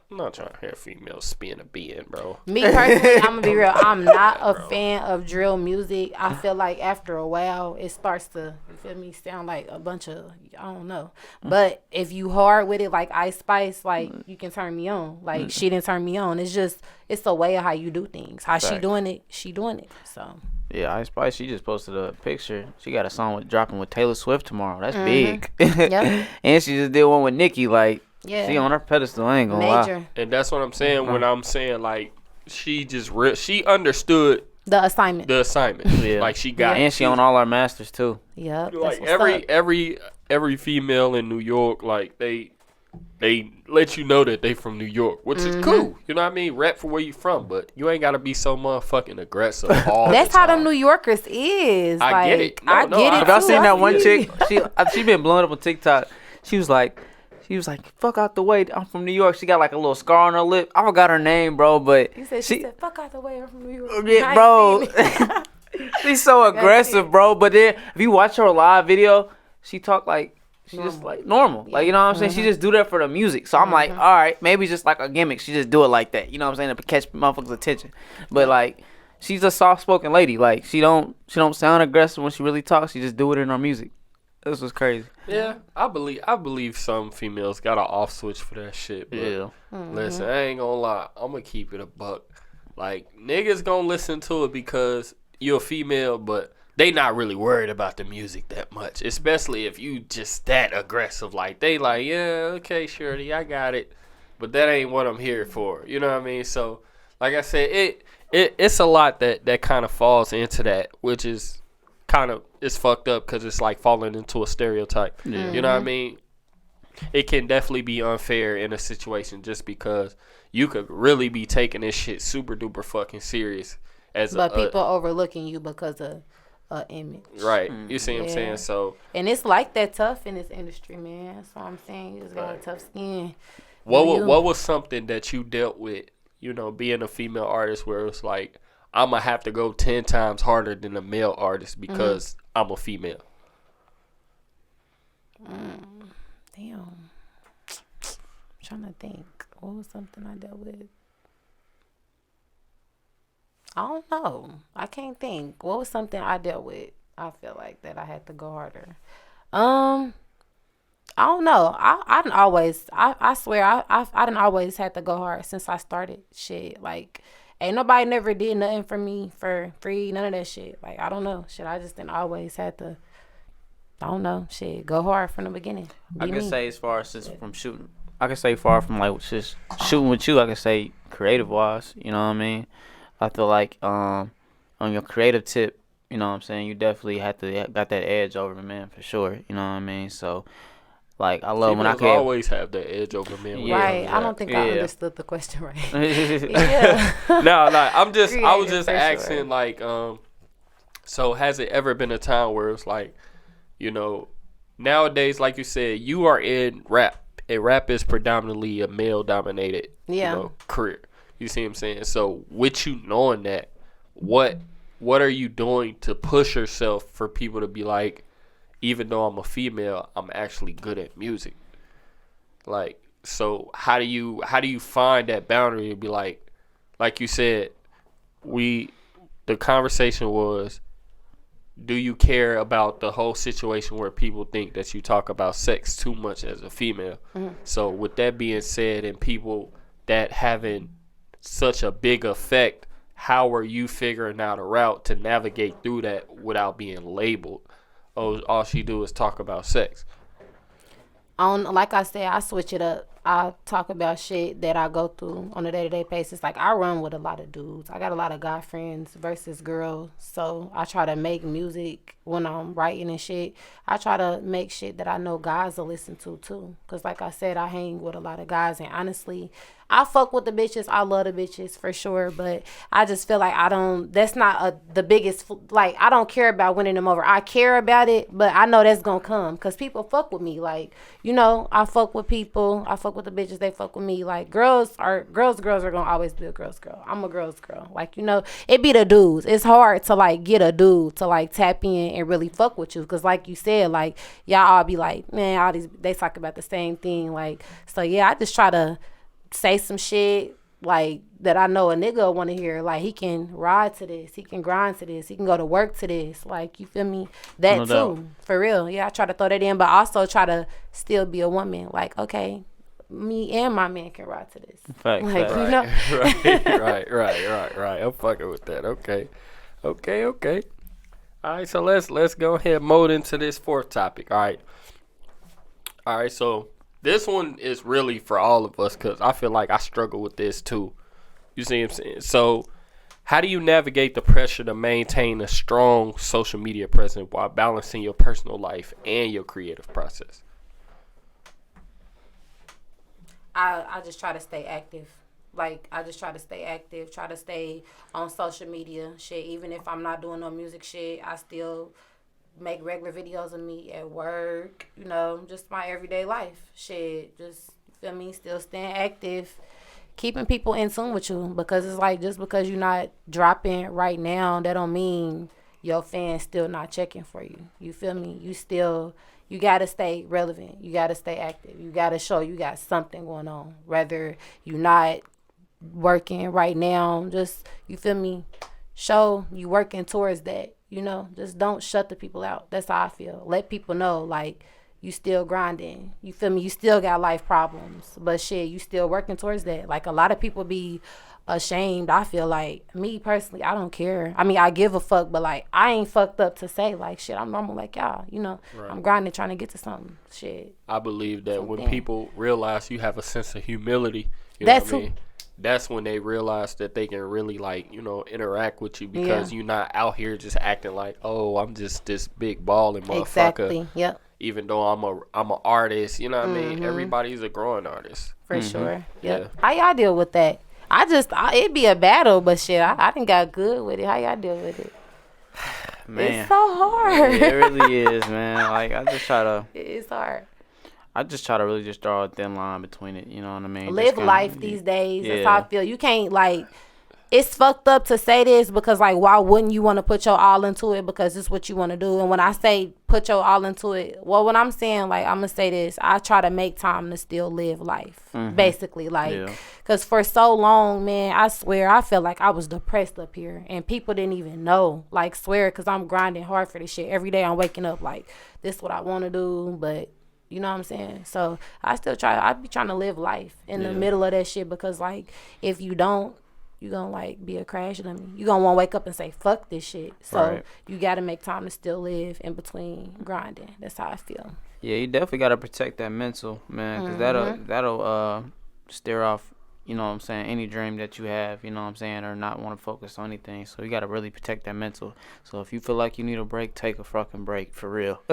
I'm not trying to hear females spin a being, bro. Me personally, I'm gonna be real. I'm not a fan of drill music. I feel like after a while, it starts to, you feel me, sound like a bunch of, I don't know. But if you hard with it, like Ice Spice, like, you can turn me on. Like, she didn't turn me on. It's just, it's the way of how you do things. How she doing it, she doing it. So. Yeah, Ice Spice, she just posted a picture. She got a song dropping with Taylor Swift tomorrow. That's big. Yep. And she just did one with Nicki, like. Yeah. She on her pedestal, I ain't gonna lie. And that's what I'm saying when I'm saying, like, she just she understood the assignment. Yeah. Like, she got and she on all our masters too. Yep. Like, every female in New York, like, they let you know that they from New York, which is cool. You know what I mean? Rap for where you from, but you ain't gotta be so motherfucking aggressive all That's the time. how them New Yorkers is. I get it. I get it. But I seen that one chick. She been blowing up on TikTok. She was like, fuck out the way, I'm from New York. She got like a little scar on her lip. I forgot her name, bro, but she said, fuck out the way, I'm from New York. Yeah, bro. She's so aggressive, bro. But then if you watch her live video, she talk like she's just like normal. Yeah. Like, you know what I'm saying? She just do that for the music. So I'm like, all right, maybe it's just like a gimmick. She just do it like that. You know what I'm saying? To catch motherfuckers' attention. But like, she's a soft spoken lady. Like, she don't sound aggressive when she really talks. She just do it in her music. This was crazy. Yeah, I believe some females got an off switch for that shit. But listen, I ain't gonna lie. I'm gonna keep it a buck. Like, niggas gonna listen to it because you're a female, but they not really worried about the music that much. Especially if you just that aggressive. Like, they like, yeah, okay, shorty, I got it. But that ain't what I'm here for. You know what I mean? So, like I said, it's a lot that kind of falls into that, which is kind of, it's fucked up because it's like falling into a stereotype. You know what I mean? It can definitely be unfair in a situation just because you could really be taking this shit super duper fucking serious but people overlooking you because of image. Right. You see what I'm saying? So, and it's like that tough in this industry, man. That's what I'm saying. You just got a tough skin. What was something that you dealt with, you know, being a female artist, where it's like, I'm going to have to go 10 times harder than a male artist because I'm a female? Damn. I'm trying to think. What was something I dealt with? I don't know. I can't think. What was something I dealt with? I feel like that I had to go harder. I don't know. I didn't always. I swear I didn't always have to go hard since I started. Shit, like, ain't nobody never did nothing for me for free. None of that shit. Like, I don't know. Shit, I just didn't always have to. I don't know. Shit, go hard from the beginning. I can say as far as from shooting. I can say far from like just shooting with you. I can say creative wise. You know what I mean? I feel like on your creative tip, you know what I'm saying, you definitely got that edge over me, man, for sure. You know what I mean? So, like, I love when I can always have that edge over men. Yeah. Right. I don't think I understood the question right. No, I was just asking, like, so has it ever been a time where it's like, you know, nowadays, like you said, you are in rap. And rap is predominantly a male-dominated career. You see what I'm saying? So with you knowing that, what are you doing to push yourself for people to be like, even though I'm a female, I'm actually good at music? Like, so how do you find that boundary and be like you said, the conversation was, do you care about the whole situation where people think that you talk about sex too much as a female? So with that being said, and people that having such a big effect, how are you figuring out a route to navigate through that without being labeled? Oh, all she do is talk about sex. Like I said, I switch it up. I talk about shit that I go through on a day-to-day basis. Like, I run with a lot of dudes. I got a lot of guy friends versus girls. So I try to make music when I'm writing and shit. I try to make shit that I know guys will listen to too. Because like I said, I hang with a lot of guys. And honestly, I fuck with the bitches. I love the bitches for sure. But I just feel like that's not the biggest, like, I don't care about winning them over. I care about it, but I know that's going to come. Because people fuck with me. Like, you know, I fuck with people. I fuck with the bitches. They fuck with me. Like, girls are going to always be a girl's girl. I'm a girl's girl. Like, you know, it be the dudes. It's hard to, like, get a dude to, like, tap in and really fuck with you. Because, like you said, like, y'all all be like, man, all these, they talk about the same thing. Like, so, yeah, I just try to say some shit, like, that I know a nigga want to hear. Like, he can ride to this. He can grind to this. He can go to work to this. Like, you feel me? That, no doubt. Too. For real. Yeah, I try to throw that in, but also try to still be a woman. Like, okay, me and my man can ride to this. Fact, like, fact. You know? Right. I'm fucking with that. Okay. All right, so let's go ahead and mold into this fourth topic. All right, so this one is really for all of us because I feel like I struggle with this too. You see what I'm saying? So how do you navigate the pressure to maintain a strong social media presence while balancing your personal life and your creative process? I just try to stay active. Like, I just try to stay active, try to stay on social media. Shit, even if I'm not doing no music shit, I still make regular videos of me at work, you know, just my everyday life. Shit, just, you feel me, still staying active, keeping people in tune with you. Because it's like, just because you're not dropping right now, that don't mean your fans still not checking for you. You feel me? You got to stay relevant. You got to stay active. You got to show you got something going on. Whether you're not working right now, just, you feel me, show you working towards that, you know. Just don't shut the people out. That's how I feel. Let people know, like, you still grinding. You feel me? You still got life problems, but shit, you still working towards that. Like, a lot of people be ashamed. I feel like, me personally, I don't care. I mean, I give a fuck, but like, I ain't fucked up to say like, shit, I'm normal like y'all, you know. Right. I'm grinding, trying to get to something. Shit, I believe that when people realize you have a sense of humility, you know what I mean? That's when they realize that they can really, like, you know, interact with you because you're not out here just acting like, oh, I'm just this big balling motherfucker. Exactly. Yep. Even though I'm an artist, you know what I mean? Everybody's a growing artist. For sure. Yep. Yeah. How y'all deal with that? It'd be a battle, but shit, I done got good with it. How y'all deal with it? Man, it's so hard. It really is, man. Like, it's hard. I just try to really just draw a thin line between it. You know what I mean? Live life these days. Yeah. That's how I feel. You can't, like, it's fucked up to say this because, like, why wouldn't you want to put your all into it? Because it's what you want to do. And when I say put your all into it, well, when I'm saying, like, I'm going to say this, I try to make time to still live life, basically. Like, because for so long, man, I swear, I felt like I was depressed up here. And people didn't even know. Like, swear, because I'm grinding hard for this shit. Every day I'm waking up like, this is what I want to do, but you know what I'm saying? So I be trying to live life in the middle of that shit because, like, if you don't, you gonna, like, be a crash dummy. You gonna want to wake up and say, fuck this shit. So you got to make time to still live in between grinding. That's how I feel. Yeah, you definitely got to protect that mental, man, because that'll steer off, you know what I'm saying, any dream that you have, you know what I'm saying, or not want to focus on anything. So you got to really protect that mental. So if you feel like you need a break, take a fucking break, for real.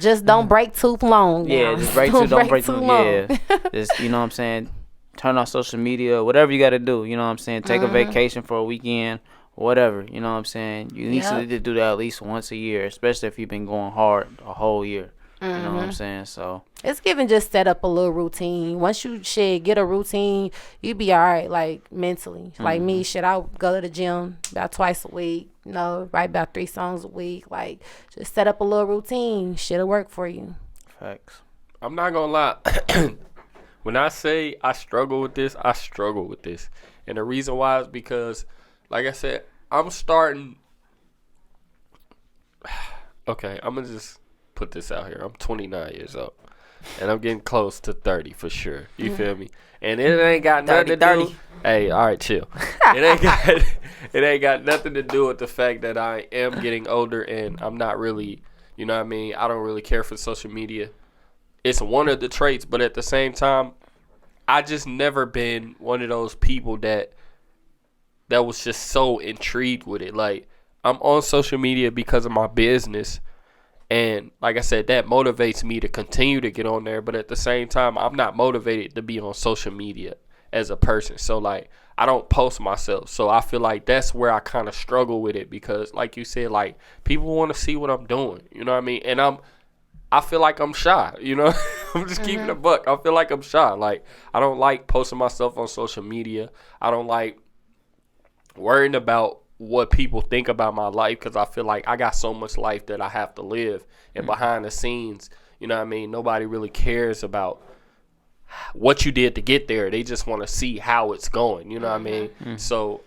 Just don't break too long. Yeah, just don't break too long. Yeah, just, you know what I'm saying, turn off social media, whatever you got to do, you know what I'm saying, take a vacation for a weekend, whatever, you know what I'm saying. You need to do that at least once a year, especially if you've been going hard a whole year. You know what I'm saying? So it's giving just set up a little routine. Once you get a routine, you be all right, like, mentally. Like me, I go to the gym about twice a week, you know, write about 3 songs a week. Like, just set up a little routine. Shit'll work for you. Facts. I'm not gonna lie. When I say I struggle with this, I struggle with this. And the reason why is because, like I said, I'm starting, Okay, I'm gonna just put this out here. I'm 29 years old, and I'm getting close to 30 for sure. You feel me? And it ain't got nothing to do. Hey, all right, chill. It ain't got nothing to do with the fact that I am getting older and I'm not really, you know what I mean? I don't really care for social media. It's one of the traits, but at the same time, I just never been one of those people that was just so intrigued with it. Like, I'm on social media because of my business. And like I said, that motivates me to continue to get on there. But at the same time, I'm not motivated to be on social media as a person. So, like, I don't post myself. So I feel like that's where I kind of struggle with it. Because, like you said, like, people want to see what I'm doing. You know what I mean? And I feel like I'm shy. You know? I'm just keeping a buck. I feel like I'm shy. Like, I don't like posting myself on social media. I don't like worrying about what people think about my life, because I feel like I got so much life that I have to live, and behind the scenes, you know what I mean, nobody really cares about what you did to get there. They just want to see how it's going, you know what I mean? So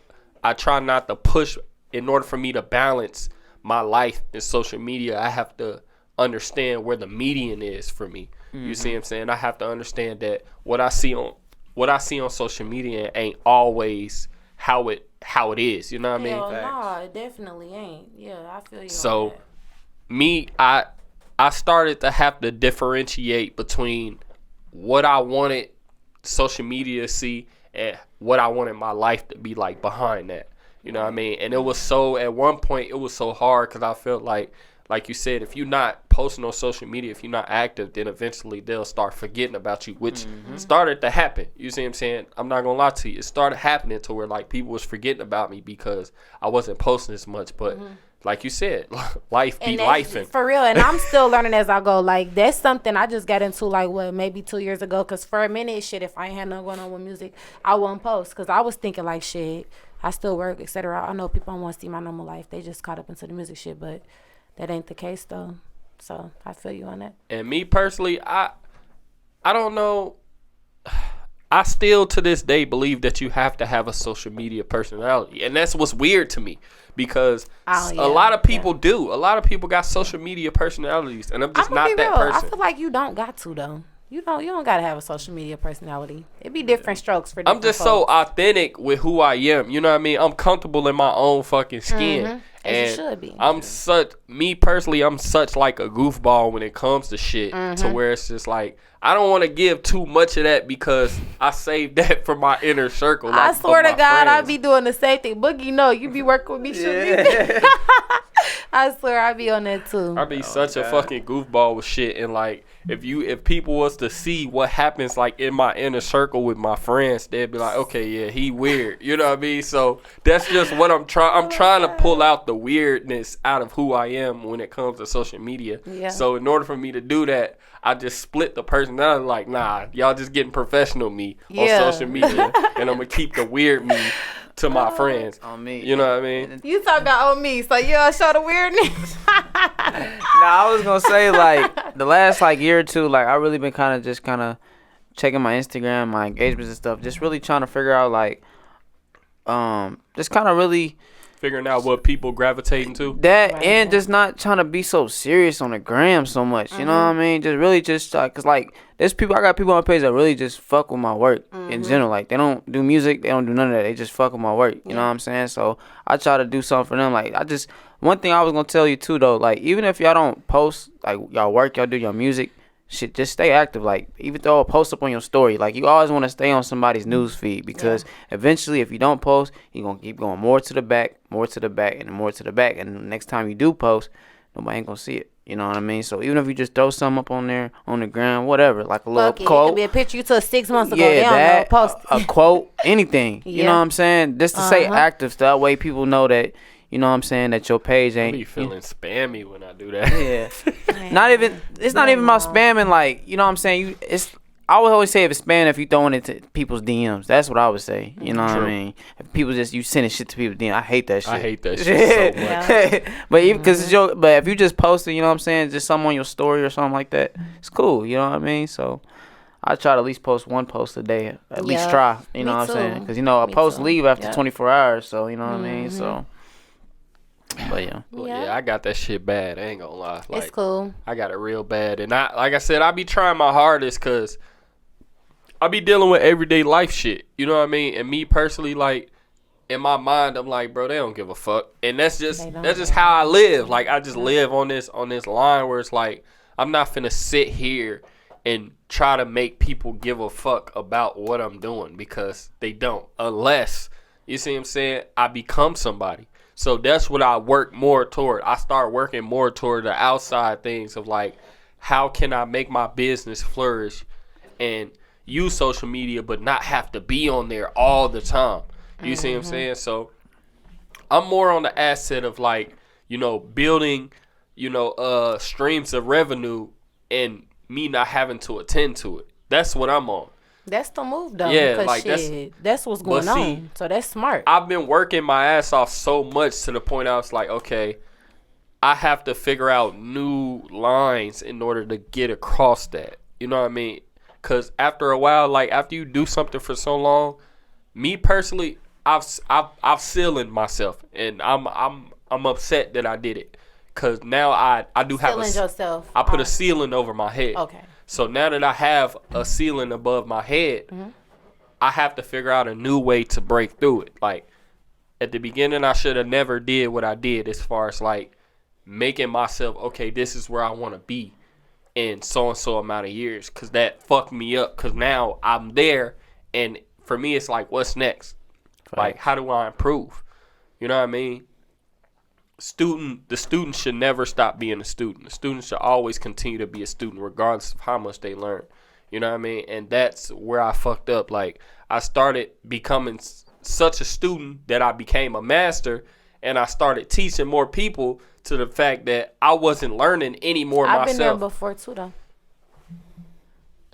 I try not to push. In order for me to balance my life and social media, I have to understand where the median is for me. You see what I'm saying? I have to understand that what I see on social media ain't always how it is, you know what I mean? No, it definitely ain't. Yeah, I feel you. So, I started to have to differentiate between what I wanted social media to see and what I wanted my life to be like behind that. You know what I mean? And it was so, at one point, it was so hard because I felt like you said, if you're not posting on social media, if you're not active, then eventually they'll start forgetting about you, which started to happen. You see what I'm saying? I'm not going to lie to you. It started happening to where, like, people was forgetting about me because I wasn't posting as much. But like you said, life be lifing. For real. And I'm still learning as I go. Like, that's something I just got into, like, maybe 2 years ago. Because for a minute, shit, if I ain't had nothing going on with music, I wouldn't post. Because I was thinking, like, shit, I still work, etc. I know people don't want to see my normal life. They just caught up into the music shit. But that ain't the case, though. So I feel you on that. And me personally, I don't know. I still to this day believe that you have to have a social media personality. And that's what's weird to me, because a lot of people do. A lot of people got social media personalities, and I'm just not that person. I feel like you don't got to, though. You don't gotta have a social media personality. It be different strokes for different I'm just folks. so authentic with who I am. You know what I mean? I'm comfortable in my own fucking skin. As you should be. I'm such like a goofball when it comes to shit, to where it's just like, I don't want to give too much of that because I saved that for my inner circle. Like, I swear to God, friends. I be doing the same thing. Boogie, no, you be working with me. I swear I be on that too. I be such a fucking goofball with shit, and like, if people was to see what happens like in my inner circle with my friends, they'd be like, okay, yeah, he weird. You know what I mean? So that's just what I'm trying to pull out the weirdness out of who I am when it comes to social media. Yeah. So in order for me to do that, I just split the personality. Like, nah, y'all just getting professional me on social media, and I'm gonna keep the weird me to my friends. On me. You know what I mean? You talk about on me, so you don't show the weirdness. I was gonna say, like, the last like year or two, like, I really been kind of checking my Instagram, my engagements and stuff, just really trying to figure out, like, just kind of really figuring out what people gravitating to. That, right, and just not trying to be so serious on the gram so much. You know what I mean? Just really just like, cause like there's people, I got people on my page that really just fuck with my work in general. Like, they don't do music, they don't do none of that. They just fuck with my work. You know what I'm saying? So I try to do something for them. Like, one thing I was gonna tell you too though, like, even if y'all don't post like y'all work, y'all do your music, shit, just stay active. Like, even throw a post up on your story. Like, you always want to stay on somebody's news feed, because eventually, if you don't post, you're gonna keep going more to the back, and more to the back, and the next time you do post, nobody ain't gonna see it. You know what I mean? So even if you just throw something up on there on the ground, whatever, like a little quote, it could be a picture you took 6 months ago. Yeah, post a quote, anything. You know what I'm saying? Just to stay active, so that way people know that. You know what I'm saying, that your page ain't. I be feeling spammy when I do that. Yeah. It's not even about spamming, like, you know what I'm saying? I would always say if it's spamming, if you throwing it to people's DMs. That's what I would say. You know what I mean? If people you sending shit to people's DMs. I hate that shit. I hate that shit so much. But even because but if you just post it, you know what I'm saying, just something on your story or something like that, it's cool. You know what I mean? So I try to at least post one post a day. At least try. You know what I'm saying? Because, you know, a post leave after 24 hours. So, you know what I mean? So But yeah. Well, yeah, I got that shit bad. I ain't gonna lie. Like, it's cool. I got it real bad, and like I said, I be trying my hardest because I be dealing with everyday life shit. You know what I mean? And me personally, like, in my mind, I'm like, bro, they don't give a fuck, and that's just how I live. Like, I just live on this line where it's like, I'm not finna sit here and try to make people give a fuck about what I'm doing, because they don't, unless, you see what I'm saying, I become somebody. So that's what I work more toward. I start working more toward the outside things of like, how can I make my business flourish and use social media but not have to be on there all the time. You see what I'm saying? So I'm more on the asset of like, you know, building, you know, streams of revenue and me not having to attend to it. That's what I'm on. That's the move, though. Yeah, like that's what's going on. So that's smart. I've been working my ass off so much to the point I was like, okay, I have to figure out new lines in order to get across that. You know what I mean? Because after a while, like after you do something for so long, me personally, I've sealed myself, and I'm upset that I did it. Because now I do have yourself. I put a ceiling over my head. Okay. So now that I have a ceiling above my head, I have to figure out a new way to break through it. Like, at the beginning, I should have never did what I did as far as, like, making myself, okay, this is where I want to be in so-and-so amount of years. Because that fucked me up. Because now I'm there, and for me, it's like, what's next? Right. Like, how do I improve? You know what I mean? The student should never stop being a student. The student should always continue to be a student regardless of how much they learn. You know what I mean? And that's where I fucked up. Like, I started becoming such a student that I became a master, and I started teaching more people to the fact that I wasn't learning anymore myself. I've been there before too, though.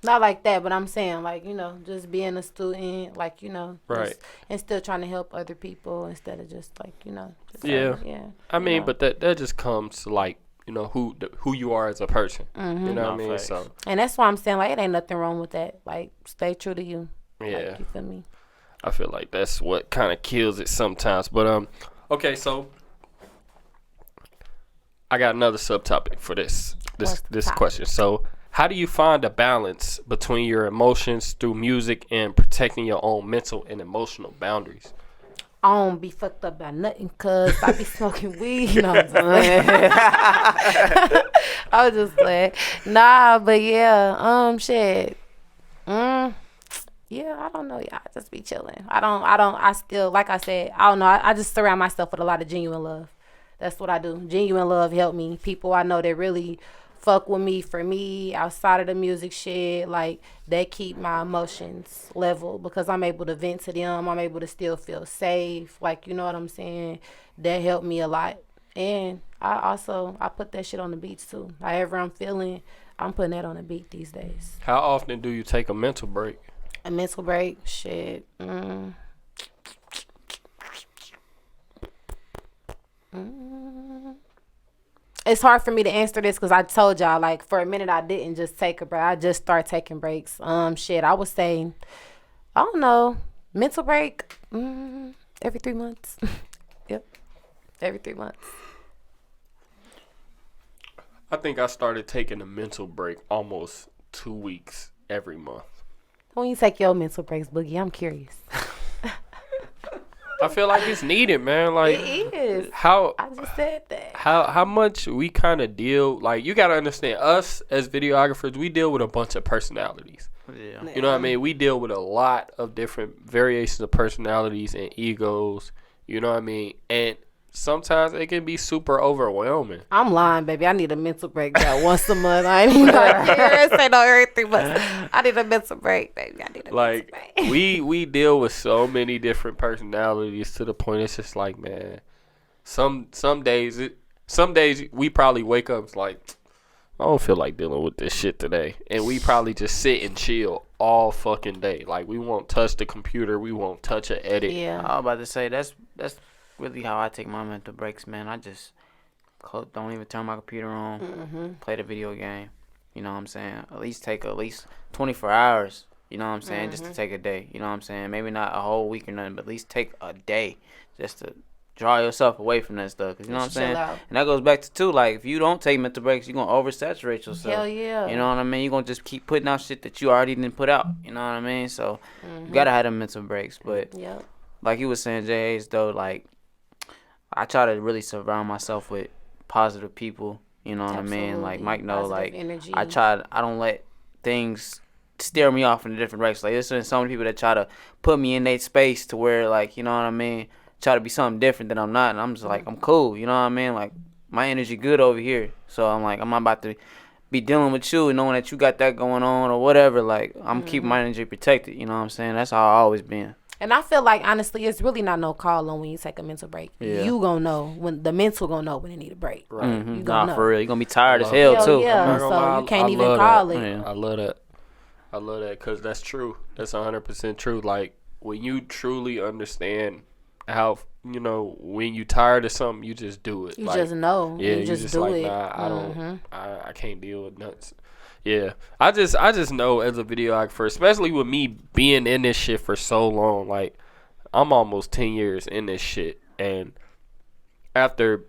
Not like that, but I'm saying, like, you know, just being a student, like, you know, right, and still trying to help other people instead of just, like, you know. Yeah. I mean, know. But that just comes to, like, you know, who you are as a person. You know what I mean? So, and that's why I'm saying, like, it ain't nothing wrong with that. Like, stay true to you. Yeah. Like, you feel me? I feel like that's what kind of kills it sometimes. But, okay, so I got another subtopic for this question. So, how do you find a balance between your emotions through music and protecting your own mental and emotional boundaries? I don't be fucked up by nothing because I be smoking weed. You know what I'm saying? I was just playing. Nah, but yeah, shit. Yeah, I don't know. Yeah, I just be chilling. I still, like I said, I don't know. I just surround myself with a lot of genuine love. That's what I do. Genuine love help me. People I know that really fuck with me for me outside of the music shit, like, they keep my emotions level because I'm able to vent to them. I'm able to still feel safe, like, you know what I'm saying? That helped me a lot. And I put that shit on the beats too. However I'm feeling, I'm putting that on the beat these days. How often do you take a mental break? A mental break? Shit. It's hard for me to answer this because I told y'all, like, for a minute I didn't just take a break. I just started taking breaks. Shit, I would say, I don't know, mental break every 3 months. Yep, every 3 months. I think I started taking a mental break almost 2 weeks every month. When you take your mental breaks, Boogie, I'm curious. I feel like it's needed, man. Like, it is. I just said that. How much we kind of deal, like, you got to understand, us as videographers, we deal with a bunch of personalities. Yeah. You know what I mean? We deal with a lot of different variations of personalities and egos. You know what I mean? And sometimes it can be super overwhelming. I'm lying, baby. I need a mental break about once a month. I ain't even like, say no every 3 months. I need a mental break, baby. I need a mental break. we deal with so many different personalities to the point it's just like, man, some days we probably wake up it's like, I don't feel like dealing with this shit today, and we probably just sit and chill all fucking day. Like, we won't touch the computer, we won't touch an edit. Yeah, I was about to say that's really how I take my mental breaks, man. I just don't even turn my computer on, play the video game. You know what I'm saying? At least take 24 hours, you know what I'm saying, just to take a day. You know what I'm saying? Maybe not a whole week or nothing, but at least take a day just to draw yourself away from that stuff. 'Cause you know what I'm saying? Out. And that goes back to, too, like, if you don't take mental breaks, you're going to oversaturate yourself. Hell yeah. You know what I mean? You're going to just keep putting out shit that you already didn't put out. You know what I mean? So, you got to have them mental breaks. But, like you was saying, J. Hayes, though, like, I try to really surround myself with positive people. You know what I mean? Like, Mike knows, like, energy. I don't let things steer me off in a different direction. Like, there's so many people that try to put me in their space to where, like, you know what I mean? Try to be something different than I'm not, and I'm just like, I'm cool, you know what I mean? Like, my energy good over here, so I'm like, I'm not about to be dealing with you and knowing that you got that going on or whatever. Like, I'm keeping my energy protected, you know what I'm saying? That's how I always been. And I feel like, honestly, it's really not no call on when you take a mental break. Yeah. You gonna know when the mental gonna know when it need a break. Right. You gonna know. For real, you gonna be tired as hell too. Yeah, so you can't even call it. I love that. I love that because that's true. That's 100% true. Like, when you truly understand how, you know, when you tired of something, you just do it. You just know. Yeah, you just do like, it. Nah, I can't deal with nuts. Yeah, I just know as a videographer, especially with me being in this shit for so long, like, I'm almost 10 years in this shit, and after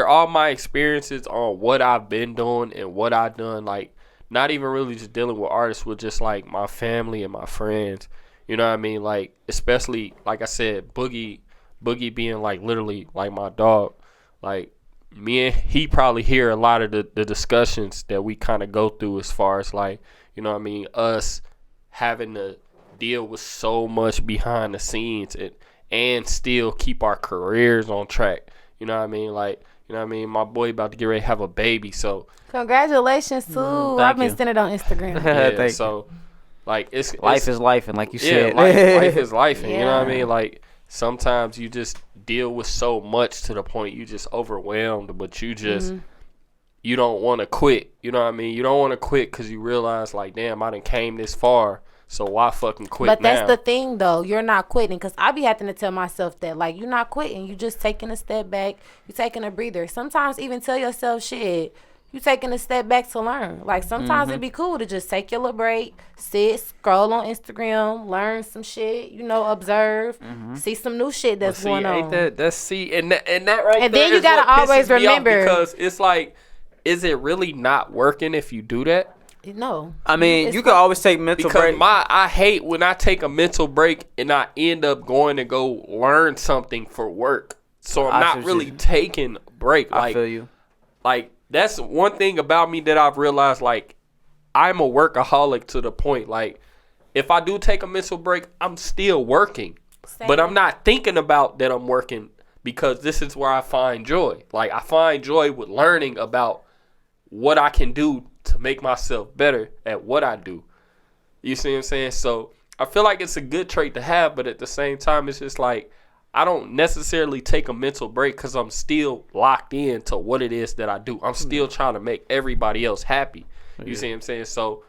all my experiences on what I've been doing and what I've done, like, not even really just dealing with artists, with just, like, my family and my friends, you know what I mean? Like, especially, like I said, Boogie being, like, literally, like, my dog, like, me and he probably hear a lot of the discussions that we kind of go through as far as, like, you know what I mean, us having to deal with so much behind the scenes and still keep our careers on track. You know what I mean? Like, you know what I mean? My boy about to get ready to have a baby, so congratulations too. I've been sending it on Instagram. Yeah, so like it's life is life, and like you said, life is life, and you know what I mean? Like, sometimes you just deal with so much to the point you just overwhelmed, but you just you don't want to quit. You know what I mean? You don't want to quit because you realize, like, damn, I done came this far, so why fucking quit now? But that's the thing, though. You're not quitting, because I be having to tell myself that, like, you're not quitting. You just taking a step back. You taking a breather. Sometimes even tell yourself, shit, you taking a step back to learn. Like, sometimes it'd be cool to just take your little break, sit, scroll on Instagram, learn some shit, you know, observe, see some new shit that's going on. And that right and there then you is gotta what pisses always me off, remember, because it's like, is it really not working if you do that? No. I mean, you can always take mental break. I hate when I take a mental break and I end up going to go learn something for work. So I'm not really taking a break. Like, I feel you. Like, that's one thing about me that I've realized, like, I'm a workaholic to the point, like, if I do take a mental break, I'm still working. Same. But I'm not thinking about that I'm working, because this is where I find joy. Like, I find joy with learning about what I can do to make myself better at what I do. You see what I'm saying? So I feel like it's a good trait to have, but at the same time, it's just like, I don't necessarily take a mental break because I'm still locked in to what it is that I do. I'm still trying to make everybody else happy. You see what I'm saying? So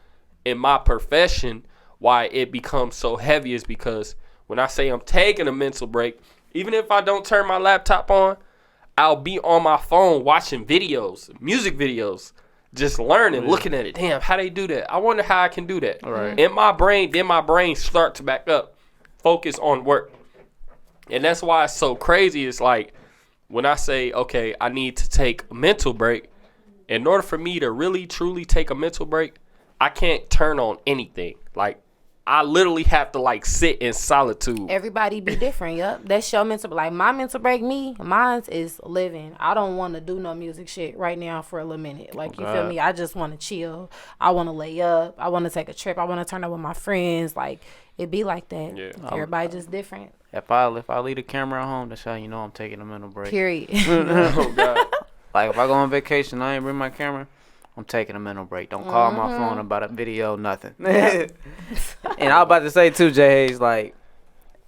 in my profession, why it becomes so heavy is because when I say I'm taking a mental break, even if I don't turn my laptop on, I'll be on my phone watching videos, music videos, just learning, looking at it. Damn, how they do that? I wonder how I can do that. Right. In my brain, then my brain starts back up, focus on work. And that's why it's so crazy. It's like, when I say, okay, I need to take a mental break, in order for me to really, truly take a mental break, I can't turn on anything. Like, I literally have to, like, sit in solitude. Everybody be different, yup. That's your mental, like, my mental break, mine is living. I don't want to do no music shit right now for a little minute. Like, you feel me? I just want to chill. I want to lay up. I want to take a trip. I want to turn up with my friends. Like, it be like that. Yeah. Everybody just different. If I leave the camera at home, that's how you know I'm taking a mental break. Period. Oh, God. Like, if I go on vacation, I ain't bring my camera, I'm taking a mental break. Don't call my phone about a video, nothing. And I was about to say, too, Jay Hayes, like,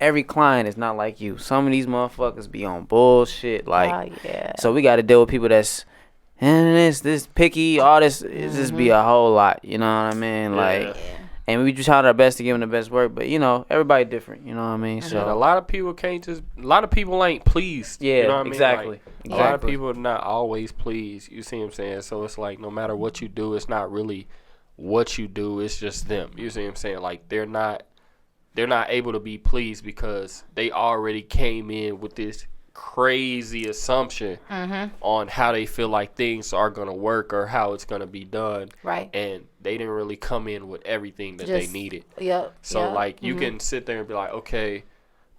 every client is not like you. Some of these motherfuckers be on bullshit. Like, so we got to deal with people that's, and this picky, all this, it just be a whole lot. You know what I mean? Like, and we just tried our best to give them the best work, but, you know, everybody different. You know what I mean? So a lot of people a lot of people ain't pleased. Yeah, you know what I mean? Exactly. Like, a lot of people are not always pleased. You see what I'm saying? So it's like, no matter what you do, it's not really what you do. It's just them. You see what I'm saying? Like, they're not able to be pleased because they already came in with this crazy assumption on how they feel like things are going to work or how it's going to be done. Right. And they didn't really come in with everything that they needed. Yep. So, like, you can sit there and be like, okay,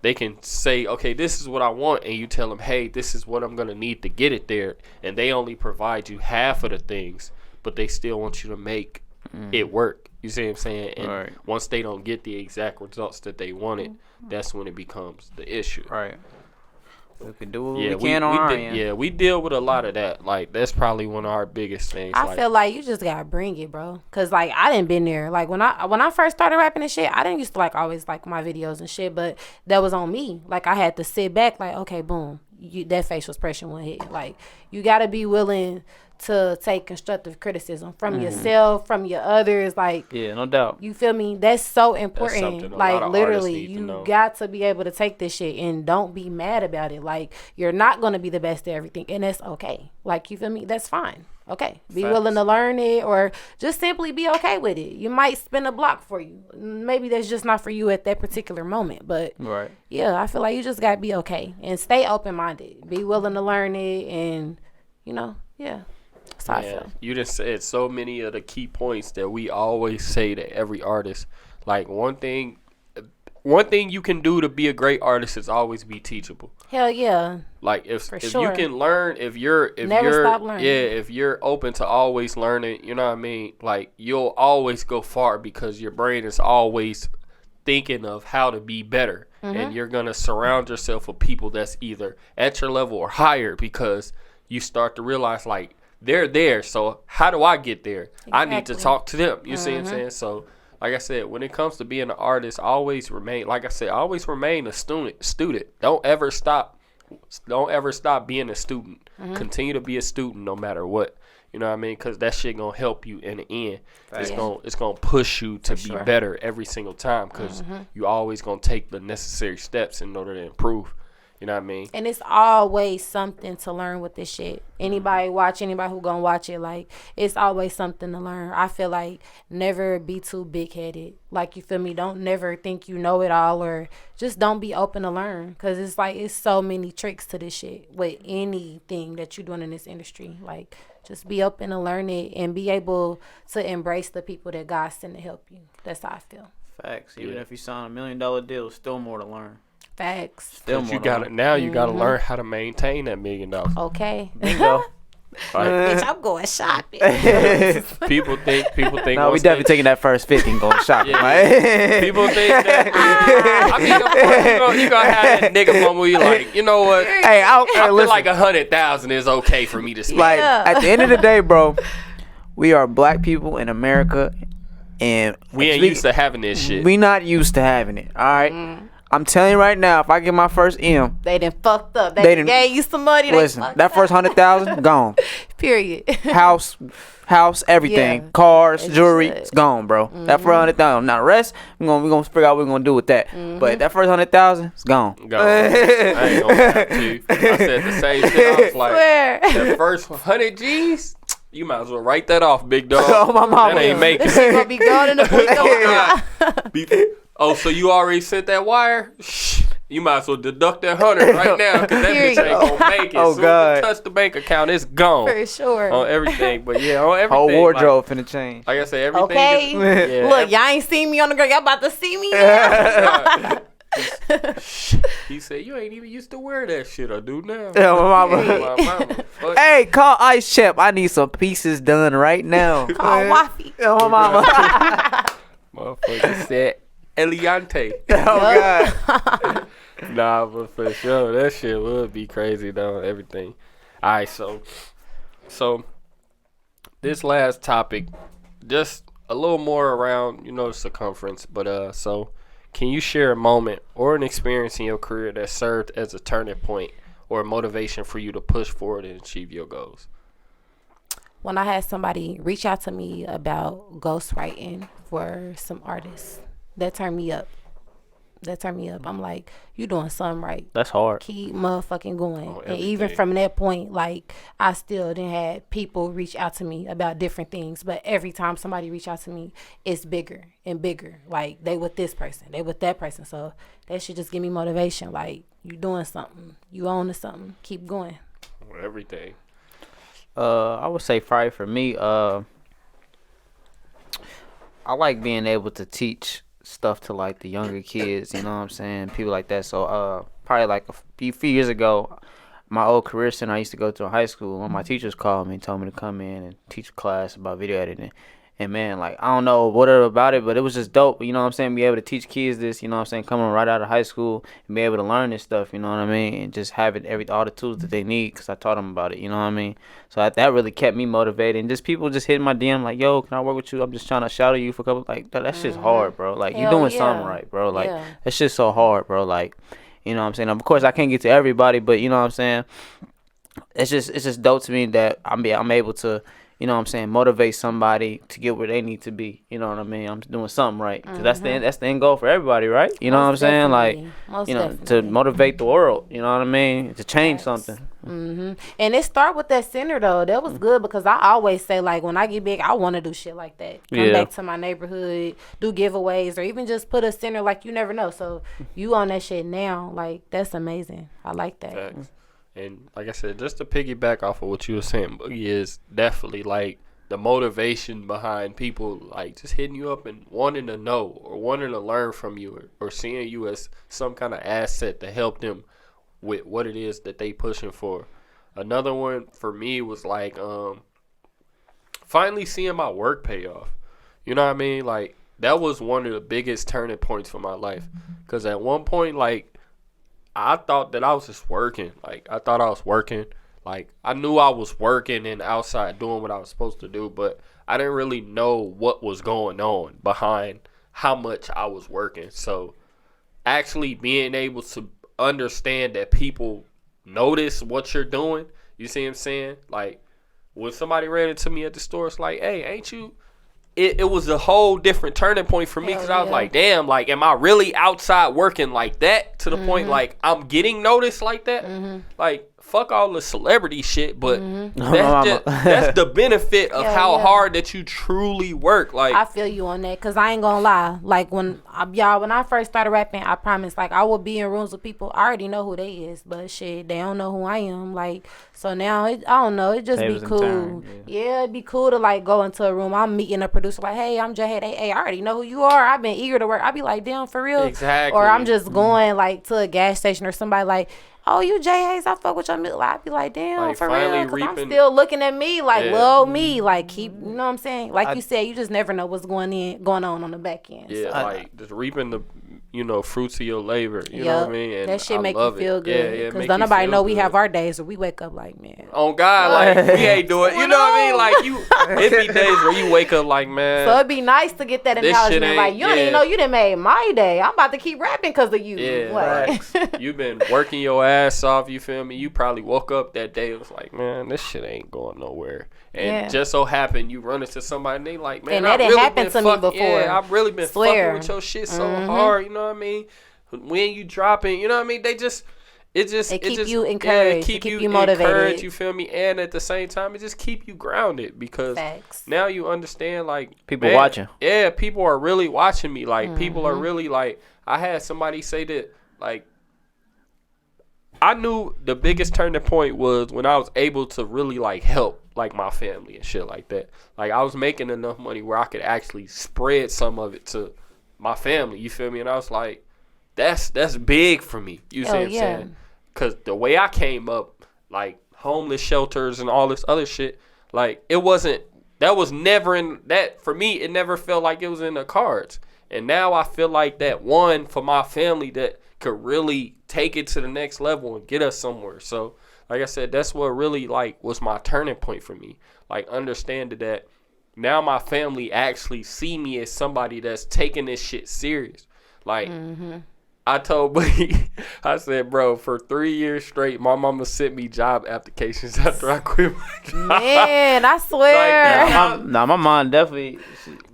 they can say, okay, this is what I want. And you tell them, hey, this is what I'm going to need to get it there. And they only provide you half of the things, but they still want you to make it work. You see what I'm saying? And once they don't get the exact results that they wanted, that's when it becomes the issue. Right. We can do what we can on our end. Yeah, we deal with a lot of that. Like, that's probably one of our biggest things. I feel like you just gotta bring it, bro. Cause like I didn't been there. Like when I first started rapping and shit, I didn't used to like always like my videos and shit, but that was on me. Like I had to sit back, like, okay, boom, that facial expression went hit. Like you gotta be willing to take constructive criticism from yourself, from your others, like no doubt. You feel me? That's so important. That's like literally, you got to be able to take this shit and don't be mad about it. Like you're not gonna be the best at everything, and that's okay. Like you feel me? That's fine. Okay, be willing to learn it, or just simply be okay with it. You might spin a block for you. Maybe that's just not for you at that particular moment. But yeah, I feel like you just gotta be okay and stay open minded. Be willing to learn it, and that's how I feel. You just said so many of the key points that we always say to every artist. Like one thing you can do to be a great artist is always be teachable. Hell yeah. Like if you can learn, if you're stop learning. If you're open to always learning, you know what I mean? Like you'll always go far because your brain is always thinking of how to be better. And you're gonna surround yourself with people that's either at your level or higher, because you start to realize like they're there, so how do I get there? Exactly. I need to talk to them. You see what I'm saying? So, like I said, when it comes to being an artist, always remain a student. Don't ever stop being a student. Continue to be a student no matter what. You know what I mean? Because that shit gonna help you in the end. It's gonna push you to be better every single time, because you always gonna take the necessary steps in order to improve. You know what I mean? And it's always something to learn with this shit. Anybody who gonna watch it, like, it's always something to learn. I feel like never be too big-headed. Like, you feel me? Don't never think you know it all, or just don't be open to learn. Because it's like, it's so many tricks to this shit with anything that you're doing in this industry. Like, just be open to learn it and be able to embrace the people that God sent to help you. That's how I feel. Facts. Even if you sign $1 million deal, still more to learn. Facts. Still you gotta learn how to maintain that $1 million. Okay. Bingo. Bitch, I'm going shopping. People think. No, we definitely taking that first 50 and going shopping. People think that. I mean, of course, you gonna have that nigga moment where you like, you know what? Hey, I feel like 100,000 is okay for me to spend. Like at the end of the day, bro, we are black people in America, and we ain't used to having this shit. We not used to having it. All right. I'm telling you right now, if I get my first M, they done fucked up. They done gave you some money. Listen, that first 100,000 gone. Period. House, everything, cars, jewelry, it's gone, bro. That first 100,000. Now the rest, we gonna figure out what we're gonna do with that. But that first 100,000, it's gone. I ain't gonna have to. I said the same shit. I was like, the first 100 G's. You might as well write that off, big dog. Oh, my mama. That ain't making. This shit gonna be gone in the blink. Oh, so you already sent that wire? Shh. You might as well deduct that 100 right now, because that bitch ain't gonna make it. Oh, God. Soon as you touch the bank account, it's gone. For sure. On everything. But yeah, on everything. Whole wardrobe finna change. Like I said, everything. Okay. Look, y'all ain't seen me on the girl. Y'all about to see me now. He said, you ain't even used to wear that shit. I do now. Yeah, my mama. Hey, call Ice Chef. I need some pieces done right now. Call Waffy. Oh, my mama. Motherfucker said Eliante. Oh, God. Nah, but for sure, that shit would be crazy though. Everything. All right, so this last topic, just a little more around, circumference. But so, can you share a moment or an experience in your career that served as a turning point or a motivation for you to push forward and achieve your goals? When I had somebody reach out to me about ghostwriting for some artists, that turned me up. That turn me up. I'm like, you doing something right. That's hard. Keep motherfucking going. Oh, and even from that point, like, I still didn't had people reach out to me about different things. But every time somebody reach out to me, it's bigger and bigger. Like, they with this person, they with that person. So that should just give me motivation. Like, you doing something, you own to something, keep going. Everything. I would say probably for me, I like being able to teach stuff to like the younger kids, you know what I'm saying, people like that. So probably like a few years ago, my old career center I used to go to in high school, one of my teachers called me and told me to come in and teach a class about video editing. And man, like, I don't know whatever about it, but it was just dope, you know what I'm saying, be able to teach kids this, you know what I'm saying, coming right out of high school and be able to learn this stuff, you know what I mean, and just have it, all the tools that they need, because I taught them about it, you know what I mean. So that really kept me motivated, and just people just hitting my DM like, yo, can I work with you? I'm just trying to shout at you for a couple, like, that shit's hard, bro. Like, you doing something right, bro. Like, that shit's so hard, bro. Like, you know what I'm saying. Of course, I can't get to everybody, but you know what I'm saying. It's just dope to me that I'm able to, you know what I'm saying, motivate somebody to get where they need to be. You know what I mean? I'm doing something right. Because that's the end goal for everybody, right? You know what I'm saying? Like, you know, to motivate the world. You know what I mean? To change something. And it start with that center, though. That was good, because I always say, like, when I get big, I want to do shit like that. Come back to my neighborhood, do giveaways, or even just put a center. Like, you never know. So you on that shit now. Like, that's amazing. I like that. Facts. And like I said, just to piggyback off of what you were saying, Boogie, is definitely like the motivation behind people like just hitting you up and wanting to know or wanting to learn from you, or seeing you as some kind of asset to help them with what it is that they pushing for. Another one for me was like finally seeing my work pay off. You know what I mean? Like, that was one of the biggest turning points for my life, because at one point, like, I thought that I was just working. Like, I thought I was working. Like, I knew I was working and outside doing what I was supposed to do, but I didn't really know what was going on behind how much I was working. So, actually being able to understand that people notice what you're doing, you see what I'm saying? Like, when somebody ran into me at the store, it's like, hey, ain't you... It was a whole different turning point for me, because I was like, damn, like, am I really outside working like that to the point, like, I'm getting noticed like that? Like, fuck all the celebrity shit, but that's the benefit of how hard that you truly work. Like, I feel you on that, because I ain't gonna lie. Like, when I first started rapping, I promise, like, I would be in rooms with people, I already know who they is, but shit, they don't know who I am. Like, so now, I don't know, it just be cool. It'd be cool to, like, go into a room, I'm meeting a producer, like, hey, I'm Jay, hey, I already know who you are, I've been eager to work. I'd be like, damn, for real? Exactly. Or I'm just going, like, to a gas station, or somebody like, oh, you Jay Hayes, I fuck with your music. I'd be like, damn, like, for real, because I'm still looking at me, like, love me, like, keep, you know what I'm saying? Like you said, you just never know what's going on the back end. Yeah, so. Like, just reaping the, you know, fruits of your labor, you know what I mean? And that shit make you feel good. Yeah, because don't nobody know we have our days where we wake up like, man. Oh, God, like, we ain't doing, you know what I mean? Like, it be days where you wake up like, man. So it'd be nice to get that acknowledgement, like, you don't even know you done made my day. I'm about to keep rapping because of you. Yeah, right. You've been working your ass off, you feel me? You probably woke up that day, it was like, man, this shit ain't going nowhere. And just so happened you run into somebody and they like, man, and that really happened to me before. Yeah, I've really been fucking with your shit so hard, you know what I mean? When you dropping, you know what I mean? They keep you encouraged, keep you motivated. You feel me? And at the same time, it just keep you grounded, because now you understand, like, people watching. Yeah, people are really watching me. Like, people are really, like, I had somebody say that, like, I knew the biggest turning point was when I was able to really, like, help, like, my family and shit like that. Like, I was making enough money where I could actually spread some of it to my family, you feel me? And I was like, that's big for me, you see what I'm saying? Because the way I came up, like, homeless shelters and all this other shit, like, it wasn't, that was never in, that, for me, it never felt like it was in the cards. And now I feel like that one for my family that could really take it to the next level and get us somewhere. So, like I said, that's what really, like, was my turning point for me. Like, understanding that now my family actually see me as somebody that's taking this shit serious. Like, I told Boogie, I said, bro, for 3 years straight, my mama sent me job applications after I quit my job. Man, I swear. My mom definitely.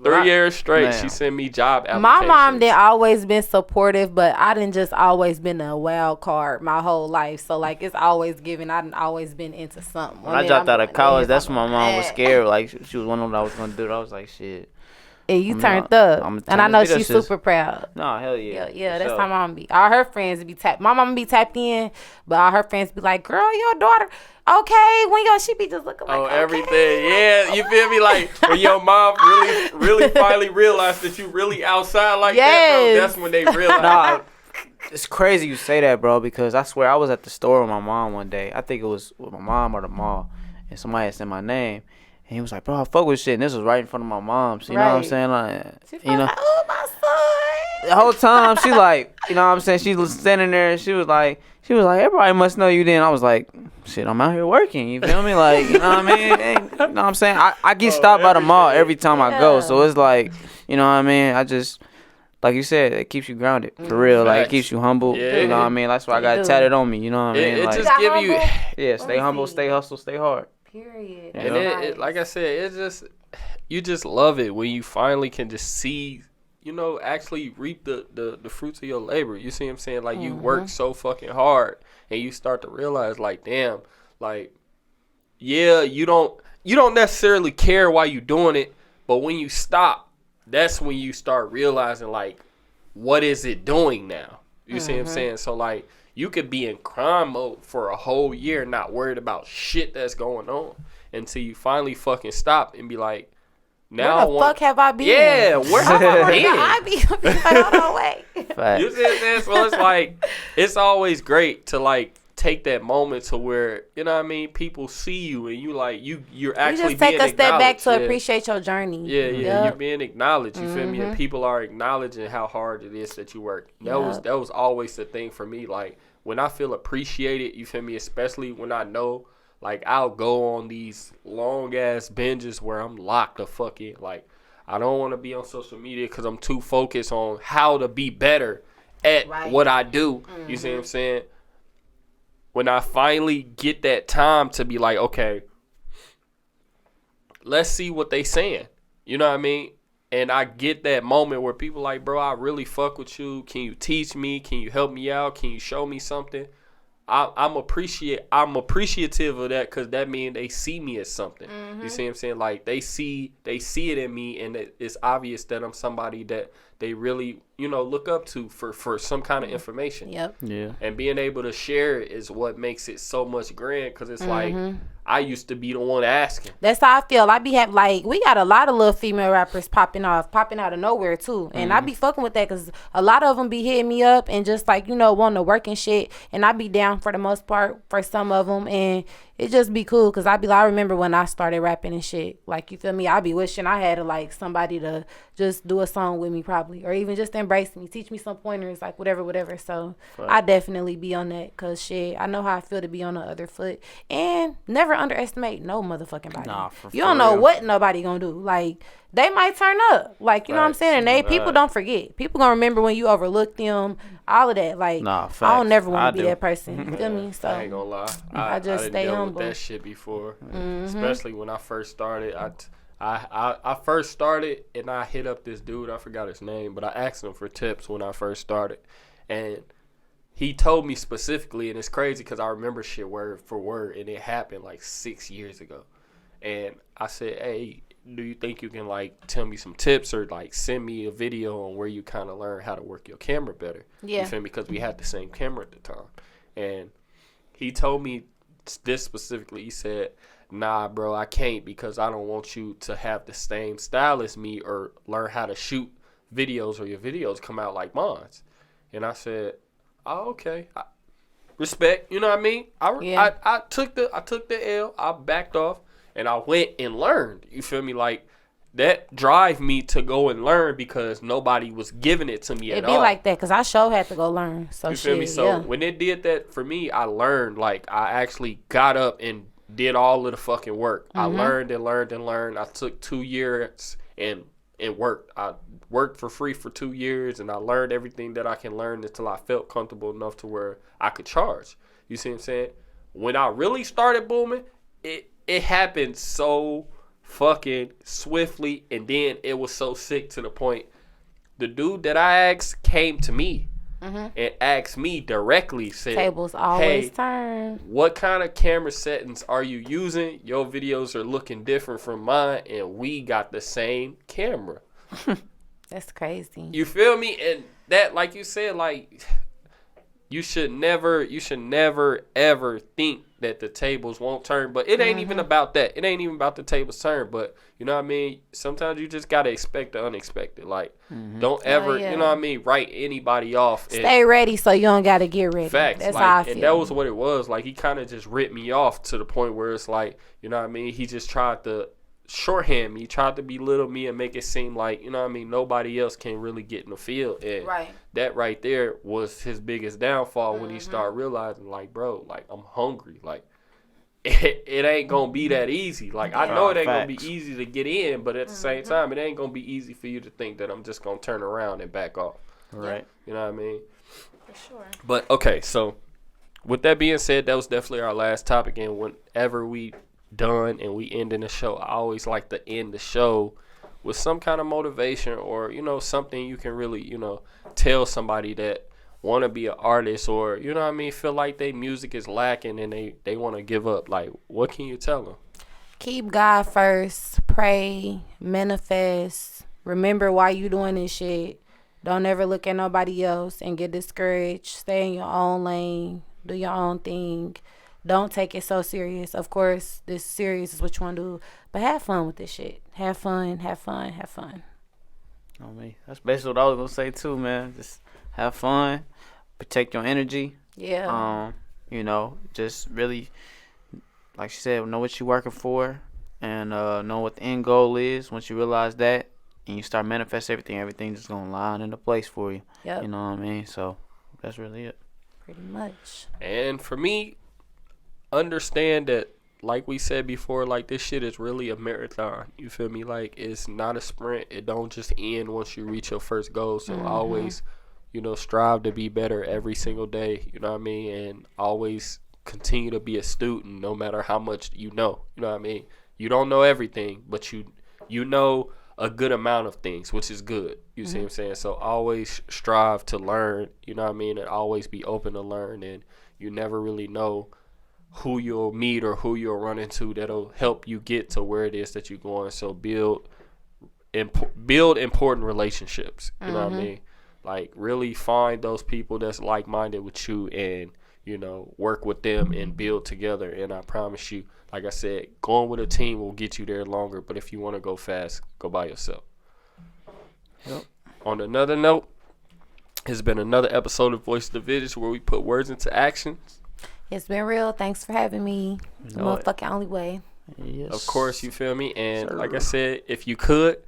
3 years straight, Man. she sent me job applications. My mom did always been supportive, but I didn't just always been a wild card my whole life. So like it's always given. I done always been into something. When I dropped out of college, that's when my mom was scared. Like she was wondering what I was gonna do. I was like, shit. And you turned up. And I know she's super proud. No, hell yeah. Yeah, that's how mom be. All her friends be tapped. My mama be tapped in, but all her friends be like, girl, your daughter, okay. When she be just looking like, okay. Everything. Yeah, you feel me? Like, when your mom really finally realized that you really outside like that, bro, that's when they realized. Nah, it's crazy you say that, bro, because I swear I was at the store with my mom one day. I think it was with my mom or the mall, and somebody had said my name. And he was like, bro, I fuck with shit. And this was right in front of my mom. So, you know what I'm saying? Like, you know. Like, oh, my son. The whole time, she like, you know what I'm saying? She was standing there and she was like, everybody must know you then. I was like, shit, I'm out here working. You feel me? Like, you know what I mean? You know what I'm saying? I get stopped by the mall every time I go. So it's like, you know what I mean? I just, like you said, it keeps you grounded. For real. Like, it keeps you humble. Yeah. You know what I mean? That's why I got it tatted on me. You know what I mean? It like, just give you. Yeah, stay humble, stay hustle, stay hard. Period. And it, like I said, it's just, you just love it when you finally can just see, you know, actually reap the fruits of your labor. You see what I'm saying? Like, you work so fucking hard and you start to realize, like, damn, like, yeah, you don't necessarily care why you doing it, but when you stop, that's when you start realizing, like, what is it doing now? You see what I'm saying? So, like, you could be in crime mode for a whole year, not worried about shit that's going on, until you finally fucking stop and be like, now where the fuck have I been? Yeah, where have I been? I be hold on, wait. You see what I'm saying? So it's like, it's always great to like take that moment to where, you know what I mean, people see you and you like you're actually you just take being a step back to yeah. appreciate your journey. Yeah, you're being acknowledged. You feel me? And people are acknowledging how hard it is that you work. That was always the thing for me. Like, when I feel appreciated, you feel me? Especially when I know, like, I'll go on these long ass binges where I'm locked the fuck in. Like, I don't want to be on social media because I'm too focused on how to be better at what I do. You see what I'm saying? When I finally get that time to be like, okay, let's see what they saying. You know what I mean? And I get that moment where people like, bro, I really fuck with you. Can you teach me? Can you help me out? Can you show me something? I'm appreciative of that because that means they see me as something. You see what I'm saying? Like, they see it in me, and it's obvious that I'm somebody that they really, you know, look up to for some kind of information. Yep. Yeah. And being able to share it is what makes it so much grand, because it's like, I used to be the one asking. That's how I feel. I be having, like, we got a lot of little female rappers popping out of nowhere too, and I be fucking with that because a lot of them be hitting me up and just like, you know, wanting to work and shit, and I be down for the most part for some of them, and it just be cool because I be like, I remember when I started rapping and shit, like, you feel me? I be wishing I had like somebody to just do a song with me probably, or even just embrace me, teach me some pointers, like whatever. So I definitely be on that because shit, I know how I feel to be on the other foot, and never underestimate no motherfucking body. Nah, you don't know what nobody gonna do. Like, they might turn up, like, you know what I'm saying, and people don't forget. People gonna remember when you overlooked them, all of that. Like, I don't never want to be that person. You feel me? So I ain't gonna lie, I just stay humble with that shit before, especially when I first started. I first started and I hit up this dude, I forgot his name, but I asked him for tips when I first started, and he told me specifically, and it's crazy because I remember shit word for word, and it happened like 6 years ago. And I said, hey, do you think you can like tell me some tips or like send me a video on where you kind of learn how to work your camera better? Yeah. You feel me? Because we had the same camera at the time. And he told me this specifically. He said, nah, bro, I can't because I don't want you to have the same style as me or learn how to shoot videos or your videos come out like mine. And I said, oh, okay. Respect, you know what I mean? I took the L, I backed off, and I went and learned. You feel me? Like, that drive me to go and learn because nobody was giving it to me at all. It be like that because I sure had to go learn. So you feel me? So when it did that for me, I learned. Like, I actually got up and did all of the fucking work. I learned and learned and learned. I took 2 years and worked. I worked for free for 2 years, and I learned everything that I can learn until I felt comfortable enough to where I could charge. You see what I'm saying? When I really started booming, it happened so fucking swiftly, and then it was so sick to the point. The dude that I asked came to me and asked me directly, said, tables always hey, turn. What kind of camera settings are you using? Your videos are looking different from mine, and we got the same camera. That's crazy. You feel me? And that, like you said, like, you should never ever think that the tables won't turn. But it ain't even about that. It ain't even about the tables turn. But you know what I mean? Sometimes you just gotta expect the unexpected. Like, don't ever, you know what I mean, write anybody off. Stay ready so you don't gotta get ready. Facts. That's like, how I feel. And that was what it was. Like, he kind of just ripped me off to the point where it's like, you know what I mean? He just tried to shorthand me, tried to belittle me and make it seem like, you know what I mean, nobody else can really get in the field. And that right there was his biggest downfall when he started realizing, like, bro, like, I'm hungry. Like, it ain't gonna be that easy. Like, I know it ain't gonna be easy to get in, but at the same time, it ain't gonna be easy for you to think that I'm just gonna turn around and back off. Right. You know what I mean? For sure. But okay, so with that being said, that was definitely our last topic. And whenever we done and we end in the show, I always like to end the show with some kind of motivation, or, you know, something you can really, you know, tell somebody that want to be an artist, or, you know what I mean, feel like their music is lacking and they want to give up. Like, what can you tell them? Keep God first. Pray. Manifest. Remember why you doing this shit. Don't ever look at nobody else and get discouraged. Stay in your own lane. Do your own thing. Don't take it so serious. Of course, this serious is what you want to do, but have fun with this shit. Have fun, have fun, have fun. I mean, that's basically what I was gonna say too, man. Just have fun, protect your energy. Yeah. You know, just really, like she said, know what you're working for, and know what the end goal is. Once you realize that, and you start manifesting everything just gonna line into place for you. Yep. You know what I mean? So that's really it. Pretty much. And for me, understand that, like we said before, like, this shit is really a marathon. You feel me? Like, it's not a sprint. It don't just end once you reach your first goal. So always, you know, strive to be better every single day. You know what I mean? And always continue to be a student, no matter how much you know. You know what I mean? You don't know everything, but you know a good amount of things, which is good. You see what I'm saying? So always strive to learn. You know what I mean? And always be open to learn. And you never really know who you'll meet or who you'll run into that'll help you get to where it is that you're going. So build important relationships. You know what I mean? Like, really find those people that's like-minded with you, and, you know, work with them and build together. And I promise you, like I said, going with a team will get you there longer. But if you want to go fast, go by yourself. Yep. On another note, it's been another episode of Voice of the Village, where we put words into actions. It's been real. Thanks for having me. The motherfucking only way. Yes. Of course, you feel me? And like I said, if you could,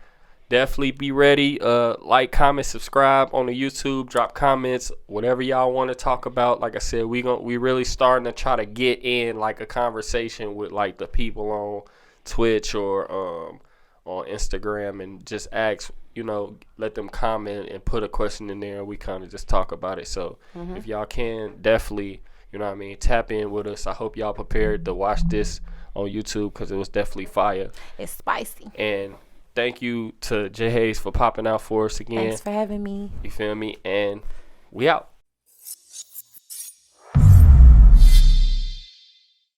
definitely be ready. Like, comment, subscribe on the YouTube. Drop comments, whatever y'all want to talk about. Like I said, we really starting to try to get in, like, a conversation with, like, the people on Twitch or on Instagram, and just ask, you know, let them comment and put a question in there, and we kind of just talk about it. So if y'all can, definitely, you know what I mean, tap in with us. I hope y'all prepared to watch this on YouTube, because it was definitely fire. It's spicy. And thank you to J Hayes for popping out for us again. Thanks for having me. You feel me? And we out.